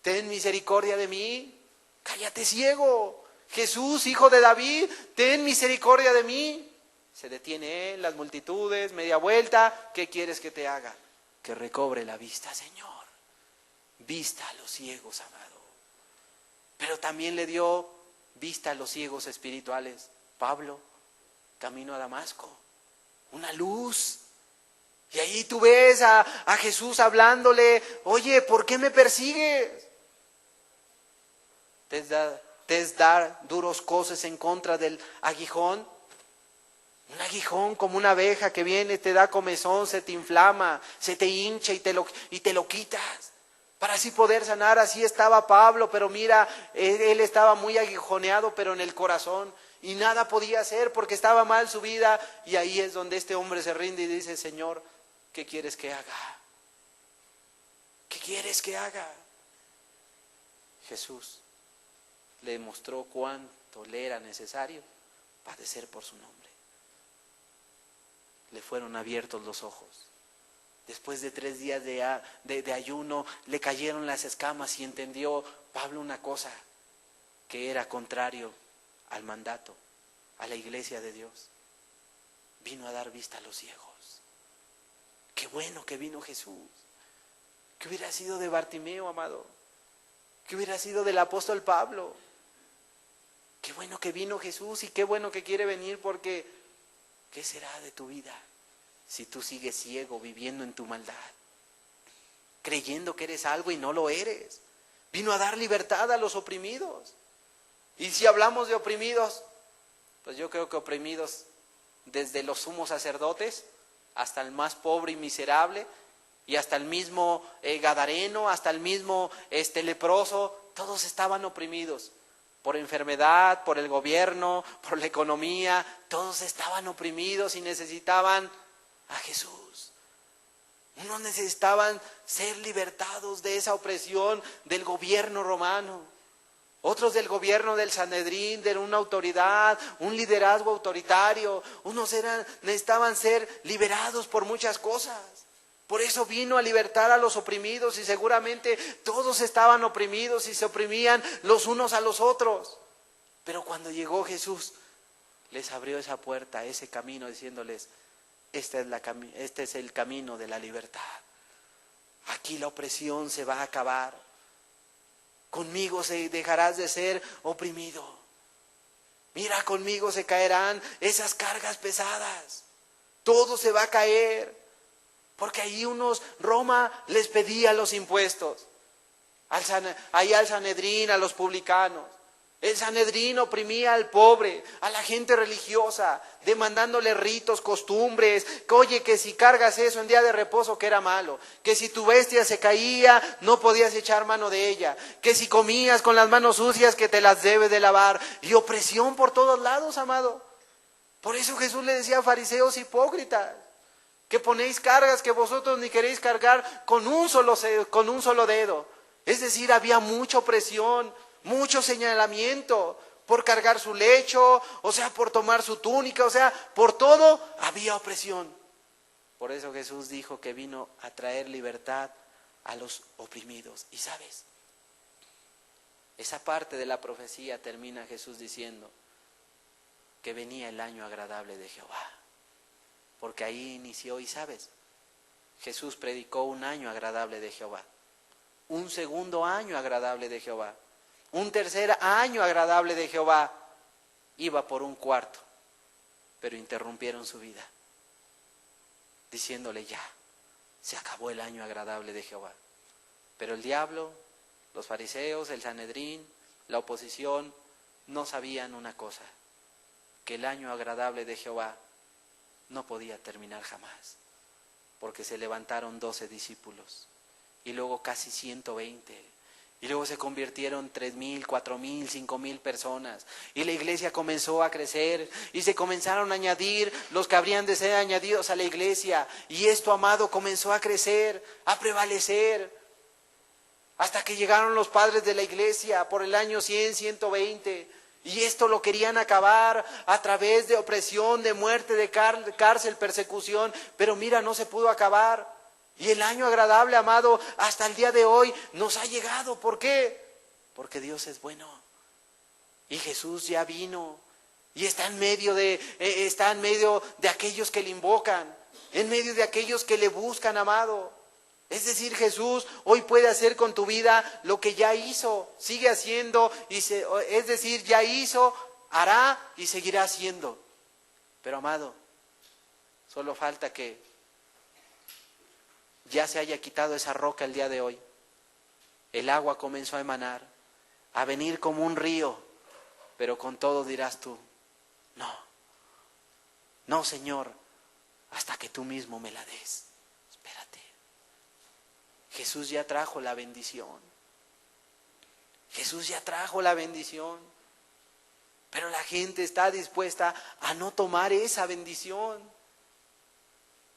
ten misericordia de mí. Cállate, ciego. Jesús, hijo de David, ten misericordia de mí. Se detiene él, las multitudes, media vuelta. ¿Qué quieres que te haga? Que recobre la vista, Señor. Vista a los ciegos, amado. Pero también le dio vista a los ciegos espirituales. Pablo, camino a Damasco, una luz. Y ahí tú ves a Jesús hablándole: oye, ¿por qué me persigues? ¿Te es dar duros coces en contra del aguijón? Un aguijón como una abeja que viene, te da comezón, se te inflama, se te hincha y te lo quitas. Para así poder sanar. Así estaba Pablo, pero mira, él estaba muy aguijoneado, pero en el corazón, y nada podía hacer porque estaba mal su vida. Y ahí es donde este hombre se rinde y dice: Señor, ¿qué quieres que haga? ¿Qué quieres que haga? Jesús le mostró cuánto le era necesario padecer por su nombre. Le fueron abiertos los ojos. Después de 3 días de ayuno, le cayeron las escamas y entendió Pablo una cosa, que era contrario al mandato, a la iglesia de Dios. Vino a dar vista a los ciegos. Qué bueno que vino Jesús. ¿Qué hubiera sido de Bartimeo, amado? ¿Qué hubiera sido del apóstol Pablo? Qué bueno que vino Jesús y qué bueno que quiere venir, porque ¿qué será de tu vida si tú sigues ciego, viviendo en tu maldad, creyendo que eres algo y no lo eres? Vino a dar libertad a los oprimidos. Y si hablamos de oprimidos, pues yo creo que oprimidos desde los sumos sacerdotes hasta el más pobre y miserable, y hasta el mismo gadareno, hasta el mismo leproso, todos estaban oprimidos por enfermedad, por el gobierno, por la economía. Todos estaban oprimidos y necesitaban a Jesús. Unos necesitaban ser libertados de esa opresión del gobierno romano, otros del gobierno del Sanedrín, de una autoridad, un liderazgo autoritario. Unos necesitaban ser liberados por muchas cosas. Por eso vino a libertar a los oprimidos, y seguramente todos estaban oprimidos y se oprimían los unos a los otros. Pero cuando llegó Jesús, les abrió esa puerta, ese camino, diciéndoles: este es el camino de la libertad. Aquí la opresión se va a acabar. Conmigo dejarás de ser oprimido. Mira, conmigo se caerán esas cargas pesadas. Todo se va a caer. Porque ahí Roma les pedía los impuestos. Ahí al Sanedrín, a los publicanos. El Sanedrín oprimía al pobre, a la gente religiosa, demandándole ritos, costumbres, que oye, que si cargas eso en día de reposo, que era malo, que si tu bestia se caía, no podías echar mano de ella, que si comías con las manos sucias, que te las debes de lavar. Y opresión por todos lados, amado. Por eso Jesús le decía: fariseos hipócritas, que ponéis cargas que vosotros ni queréis cargar con un solo dedo. Es decir, había mucha opresión, mucho señalamiento por cargar su lecho, o sea, por tomar su túnica, o sea, por todo había opresión. Por eso Jesús dijo que vino a traer libertad a los oprimidos. Y sabes, esa parte de la profecía termina Jesús diciendo que venía el año agradable de Jehová. Porque ahí inició, y sabes, Jesús predicó un año agradable de Jehová, un segundo año agradable de Jehová, un tercer año agradable de Jehová. Iba por un cuarto, pero interrumpieron su vida, diciéndole: ya, se acabó el año agradable de Jehová. Pero el diablo, los fariseos, el Sanedrín, la oposición, no sabían una cosa: que el año agradable de Jehová no podía terminar jamás, porque se levantaron 12 discípulos, y luego casi 120, y luego se convirtieron 3,000, 4,000, 5,000 personas, y la iglesia comenzó a crecer, y se comenzaron a añadir los que habrían de ser añadidos a la iglesia, y esto, amado, comenzó a crecer, a prevalecer, hasta que llegaron los padres de la iglesia por el año 100, 120, y esto lo querían acabar a través de opresión, de muerte, de cárcel, persecución, pero mira, no se pudo acabar. Y el año agradable, amado, hasta el día de hoy nos ha llegado. ¿Por qué? Porque Dios es bueno. Y Jesús ya vino. Y está en medio de aquellos que le invocan, en medio de aquellos que le buscan, amado. Es decir, Jesús hoy puede hacer con tu vida lo que ya hizo, sigue haciendo, es decir, ya hizo, hará y seguirá haciendo. Pero, amado, solo falta que ya se haya quitado esa roca el día de hoy. El agua comenzó a emanar, a venir como un río, pero con todo dirás tú: no, Señor, hasta que tú mismo me la des. Espérate. Jesús ya trajo la bendición. Jesús ya trajo la bendición. Pero la gente está dispuesta a no tomar esa bendición.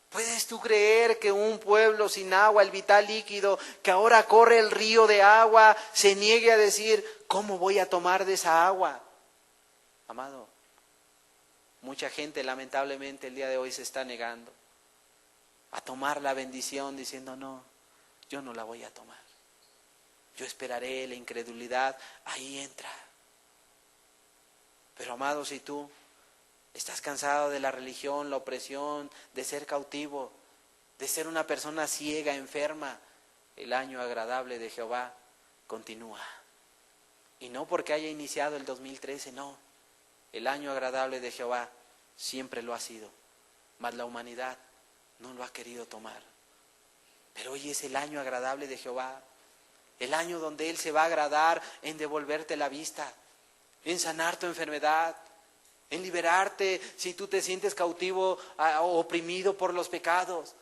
¿Puedes tú creer que un pueblo sin agua, el vital líquido, que ahora corre el río de agua, se niegue a decir: ¿cómo voy a tomar de esa agua? Amado, Mucha gente lamentablemente el día de hoy se está negando a tomar la bendición diciendo no, yo no la voy a tomar. Yo esperaré, la incredulidad, ahí entra. Pero amado, si tú estás cansado de la religión, la opresión, de ser cautivo, de ser una persona ciega, enferma, el año agradable de Jehová continúa. Y no porque haya iniciado el 2013, no. El año agradable de Jehová siempre lo ha sido, mas la humanidad no lo ha querido tomar. Pero hoy es el año agradable de Jehová, el año donde Él se va a agradar en devolverte la vista, en sanar tu enfermedad, en liberarte si tú te sientes cautivo o oprimido por los pecados.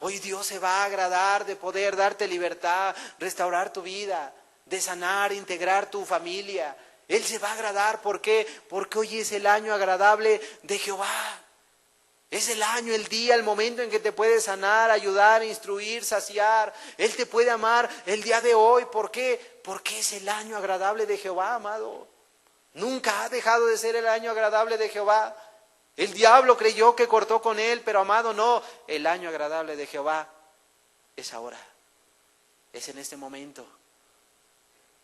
Hoy Dios se va a agradar de poder darte libertad, restaurar tu vida, de sanar, integrar tu familia. Él se va a agradar, ¿por qué? Porque hoy es el año agradable de Jehová. Es el año, el día, el momento en que te puede sanar, ayudar, instruir, saciar. Él te puede amar el día de hoy. ¿Por qué? Porque es el año agradable de Jehová, amado. Nunca ha dejado de ser el año agradable de Jehová. El diablo creyó que cortó con él, pero amado, no. El año agradable de Jehová es ahora. Es en este momento.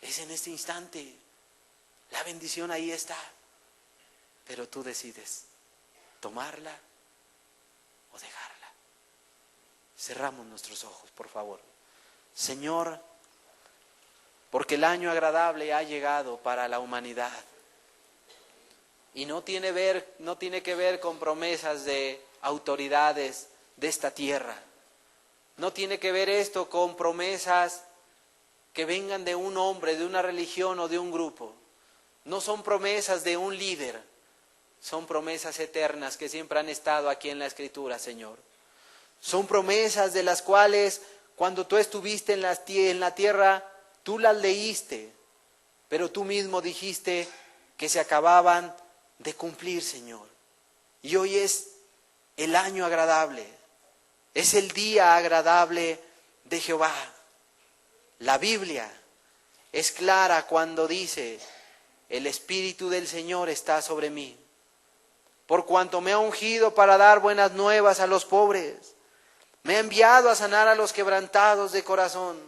Es en este instante. La bendición ahí está. Pero tú decides tomarla o dejarla. Cerramos nuestros ojos, por favor. Señor, porque el año agradable ha llegado para la humanidad. Y no tiene que ver con promesas de autoridades de esta tierra. No tiene que ver esto con promesas que vengan de un hombre, de una religión o de un grupo. No son promesas de un líder. Son promesas eternas que siempre han estado aquí en la Escritura, Señor. Son promesas de las cuales cuando tú estuviste en la tierra, tú las leíste, pero tú mismo dijiste que se acababan de cumplir, Señor. Y hoy es el año agradable, es el día agradable de Jehová. La Biblia es clara cuando dice: el Espíritu del Señor está sobre mí, por cuanto me ha ungido para dar buenas nuevas a los pobres. Me ha enviado a sanar a los quebrantados de corazón,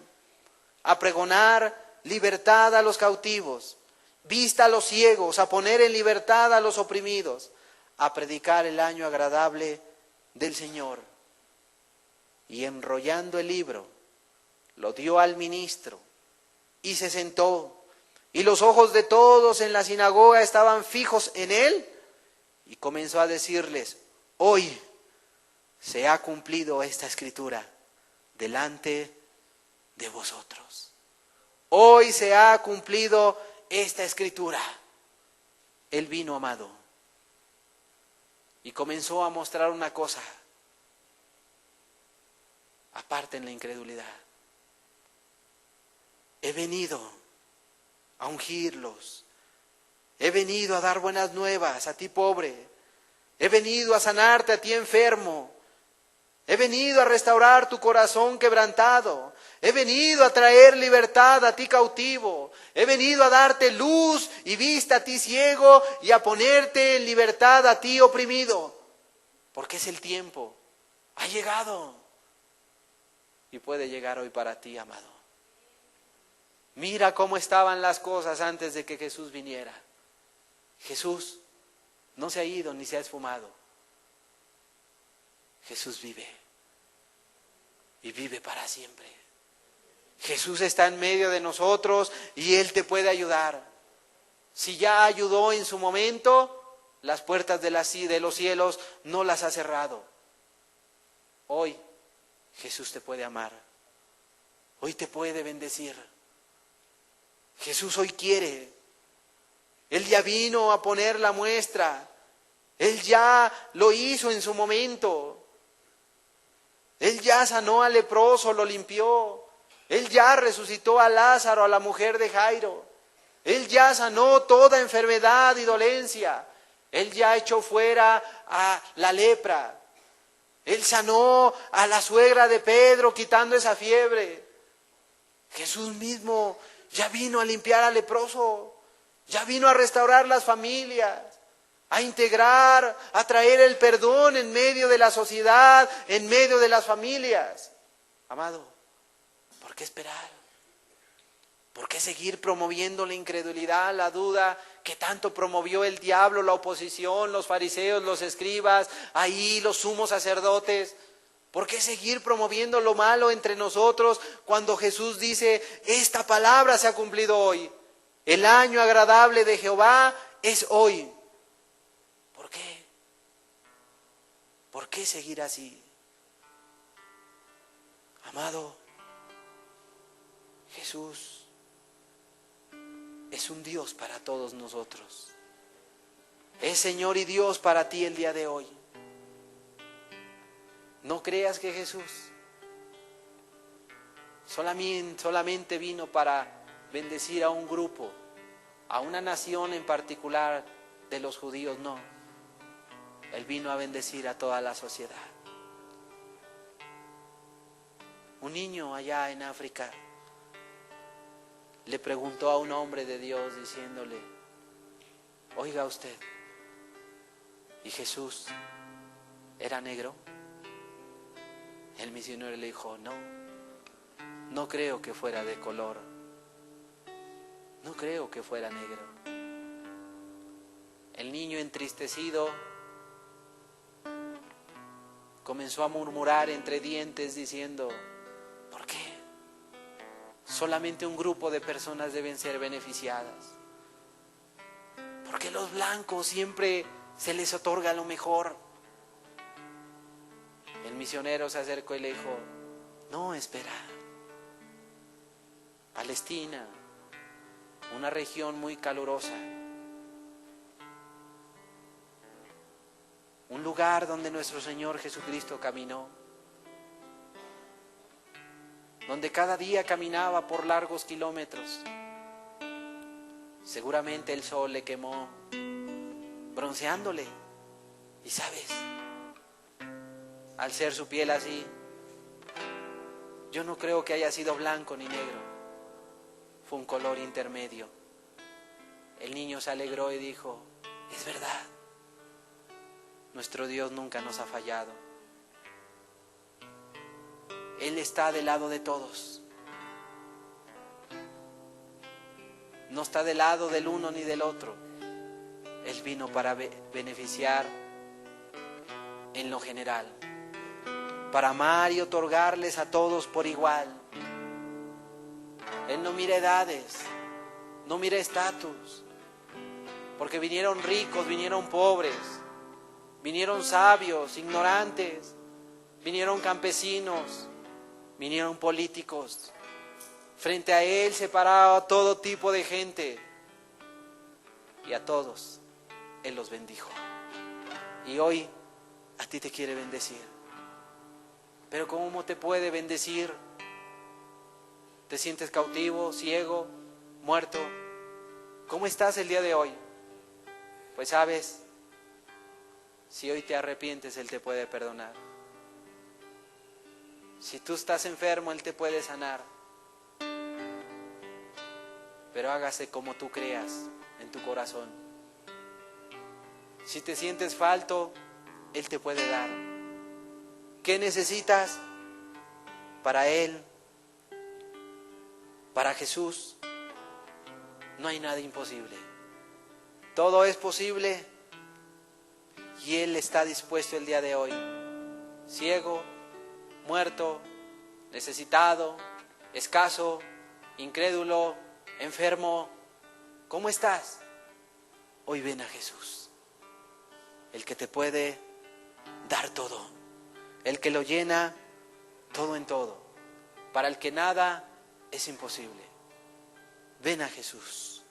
a pregonar libertad a los cautivos, vista a los ciegos, a poner en libertad a los oprimidos, a predicar el año agradable del Señor. Y enrollando el libro, lo dio al ministro y se sentó. Y los ojos de todos en la sinagoga estaban fijos en él. Y comenzó a decirles: hoy se ha cumplido esta escritura delante de vosotros. Hoy se ha cumplido esta escritura. Él vino, amado, y comenzó a mostrar una cosa. Aparten la incredulidad. He venido a ungirlos. He venido a dar buenas nuevas a ti, pobre. He venido a sanarte a ti, enfermo. He venido a restaurar tu corazón quebrantado. He venido a traer libertad a ti, cautivo. He venido a darte luz y vista a ti, ciego, y a ponerte en libertad a ti, oprimido. Porque es el tiempo. Ha llegado. Y puede llegar hoy para ti, amado. Mira cómo estaban las cosas antes de que Jesús viniera. Jesús no se ha ido ni se ha esfumado. Jesús vive. Y vive para siempre. Jesús está en medio de nosotros y Él te puede ayudar. Si ya ayudó en su momento, las puertas de los cielos no las ha cerrado. Hoy Jesús te puede amar. Hoy te puede bendecir. Jesús hoy quiere. Él ya vino a poner la muestra. Él ya lo hizo en su momento. Él ya sanó al leproso, lo limpió. Él ya resucitó a Lázaro, a la mujer de Jairo. Él ya sanó toda enfermedad y dolencia. Él ya echó fuera a la lepra. Él sanó a la suegra de Pedro quitando esa fiebre. Jesús mismo ya vino a limpiar al leproso. Ya vino a restaurar las familias. a integrar, a traer el perdón en medio de la sociedad, en medio de las familias. Amado, ¿por qué esperar? ¿Por qué seguir promoviendo la incredulidad, la duda que tanto promovió el diablo, la oposición, los fariseos, los escribas, ahí los sumos sacerdotes? ¿Por qué seguir promoviendo lo malo entre nosotros cuando Jesús dice, esta palabra se ha cumplido hoy? El año agradable de Jehová es hoy. ¿Por qué? ¿Por qué seguir así? Amado, Jesús es un Dios para todos nosotros. Es Señor y Dios para ti el día de hoy. No creas que Jesús solamente vino para bendecir a un grupo, a una nación en particular de los judíos, no. Él vino a bendecir a toda la sociedad. Un niño allá en África le preguntó a un hombre de Dios diciéndole, oiga usted, ¿y Jesús era negro? El misionero le dijo, no creo que fuera de color, no creo que fuera negro. El niño entristecido comenzó a murmurar entre dientes diciendo, ¿por qué? Solamente un grupo de personas deben ser beneficiadas. ¿Por qué los blancos siempre se les otorga lo mejor? El misionero se acercó y le dijo, no, espera. Palestina, una región muy calurosa, un lugar donde nuestro Señor Jesucristo caminó, donde cada día caminaba por largos kilómetros. Seguramente el sol le quemó, bronceándole. Y sabes, al ser su piel así, yo no creo que haya sido blanco ni negro. Fue un color intermedio. El niño se alegró y dijo, es verdad, nuestro Dios nunca nos ha fallado. Él está del lado de todos. No está del lado del uno ni del otro. Él vino para beneficiar en lo general, para amar y otorgarles a todos por igual. Él no mira edades, no mira estatus, porque vinieron ricos, vinieron pobres, vinieron sabios, ignorantes, vinieron campesinos, vinieron políticos. Frente a Él se paraba todo tipo de gente y a todos Él los bendijo. Y hoy a ti te quiere bendecir. Pero ¿cómo te puede bendecir? ¿Te sientes cautivo, ciego, muerto? ¿Cómo estás el día de hoy? Pues sabes, si hoy te arrepientes, Él te puede perdonar. Si tú estás enfermo, Él te puede sanar. Pero hágase como tú creas en tu corazón. Si te sientes falto, Él te puede dar. ¿Qué necesitas? Para Él, para Jesús, no hay nada imposible. Todo es posible y Él está dispuesto el día de hoy. Ciego, muerto, necesitado, escaso, incrédulo, enfermo, ¿cómo estás? Hoy ven a Jesús, el que te puede dar todo, el que lo llena todo en todo, para el que nada es imposible. Ven a Jesús.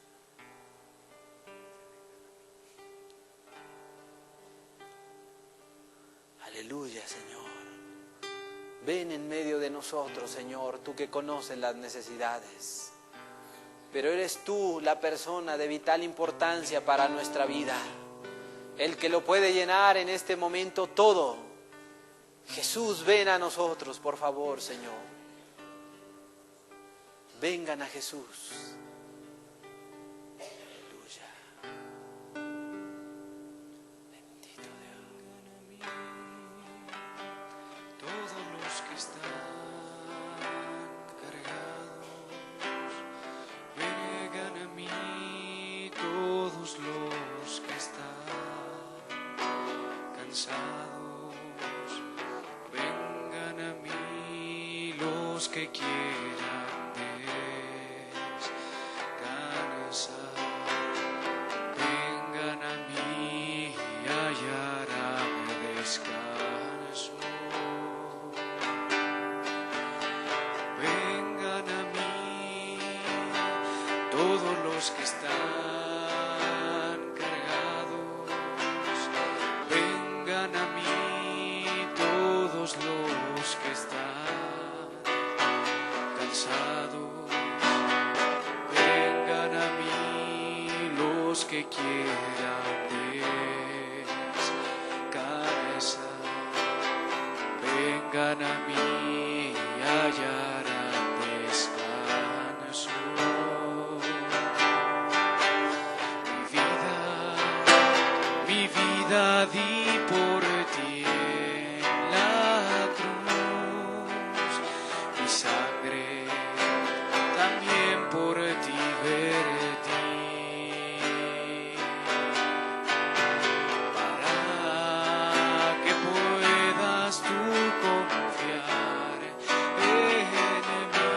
Aleluya, Señor. Ven en medio de nosotros, Señor, tú que conoces las necesidades. Pero eres tú la persona de vital importancia para nuestra vida, el que lo puede llenar en este momento todo. Jesús, ven a nosotros, por favor, Señor. Vengan a Jesús. Aleluya. cansados, vengan a mí los que quieran descansar. Vengan a mí y hallarán descanso. Vengan a mí todos los que están cargados. Vengan a mí todos los que están cansados. Vengan a mí los que quieran descansar. Vengan a mí y hallarán descanso. Mi vida di por ti en la cruz, mi sangre también por ti vertí, para que puedas tú confiar en mí,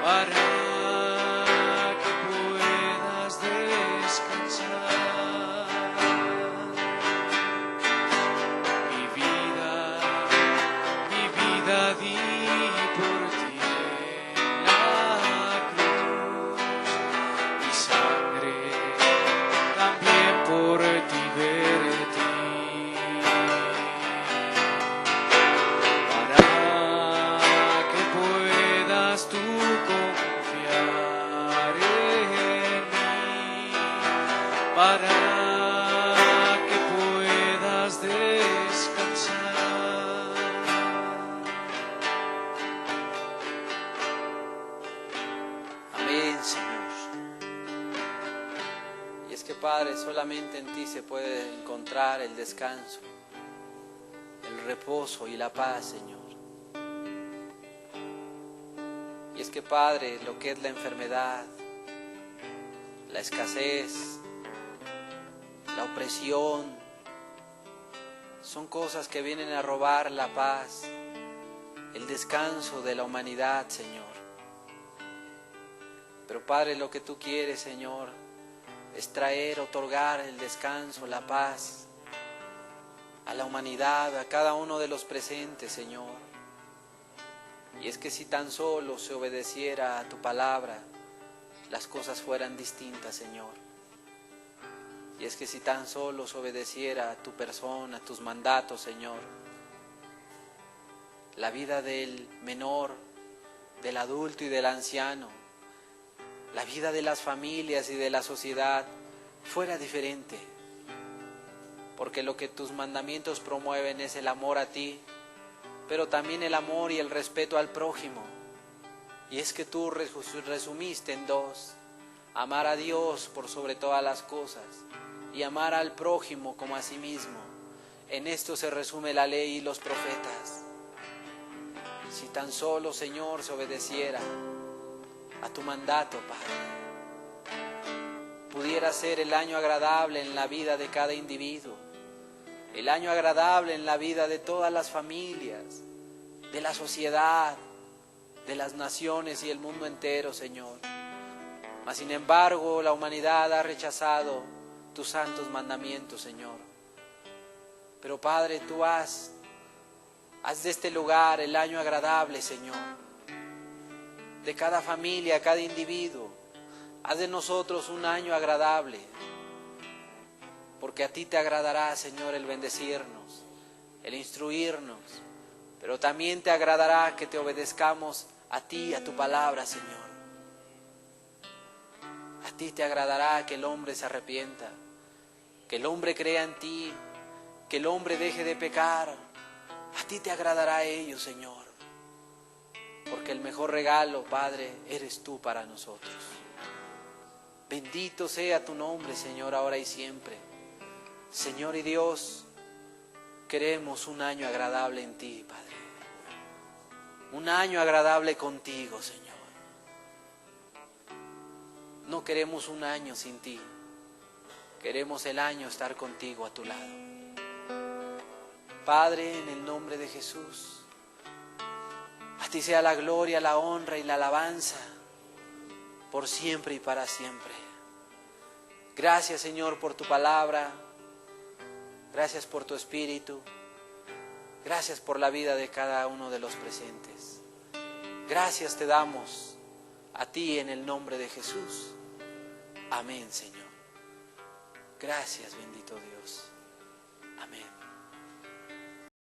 para que puedas descansar. Mi vida di por ti en la cruz, mi sangre también por ti vertí, para que puedas tú confiar en mí, para que puedas descansar. Amén, Señor. Y es que, Padre, solamente en ti se puede encontrar el descanso, el reposo y la paz, Señor. Y es que, Padre, lo que es la enfermedad, la escasez, la opresión, son cosas que vienen a robar la paz, el descanso de la humanidad, Señor. Pero, Padre, lo que tú quieres, Señor, es traer, otorgar el descanso, la paz a la humanidad, a cada uno de los presentes, Señor. Y es que si tan solo se obedeciera a tu palabra, las cosas fueran distintas, Señor. Y es que si tan solo se obedeciera a tu persona, a tus mandatos, Señor, la vida del menor, del adulto y del anciano, la vida de las familias y de la sociedad fuera diferente. Porque lo que tus mandamientos promueven es el amor a ti, pero también el amor y el respeto al prójimo. Y es que tú resumiste en dos: amar a Dios por sobre todas las cosas y amar al prójimo como a sí mismo. En esto se resume la ley y los profetas. Si tan solo, Señor, se obedeciera a tu mandato, Padre, pudiera ser el año agradable en la vida de cada individuo, el año agradable en la vida de todas las familias, de la sociedad, de las naciones y el mundo entero, Señor. Mas sin embargo, la humanidad ha rechazado tus santos mandamientos, Señor. Pero, Padre, tú haz de este lugar el año agradable, Señor, de cada familia, cada individuo. Haz de nosotros un año agradable, porque a ti te agradará, Señor, el bendecirnos, el instruirnos, pero también te agradará que te obedezcamos a ti, a tu palabra, Señor. A ti te agradará que el hombre se arrepienta, que el hombre crea en ti, que el hombre deje de pecar. A ti te agradará ello, Señor, porque el mejor regalo, Padre, eres tú para nosotros. Bendito sea tu nombre, Señor, ahora y siempre. Señor y Dios, queremos un año agradable en ti, Padre. Un año agradable contigo, Señor. No queremos un año sin ti. Queremos el año estar contigo a tu lado. Padre, en el nombre de Jesús, a ti sea la gloria, la honra y la alabanza por siempre y para siempre. Gracias, Señor, por tu palabra. Gracias por tu Espíritu. Gracias por la vida de cada uno de los presentes. Gracias te damos a ti en el nombre de Jesús. Amén, Señor. Gracias, bendito Dios. Amén.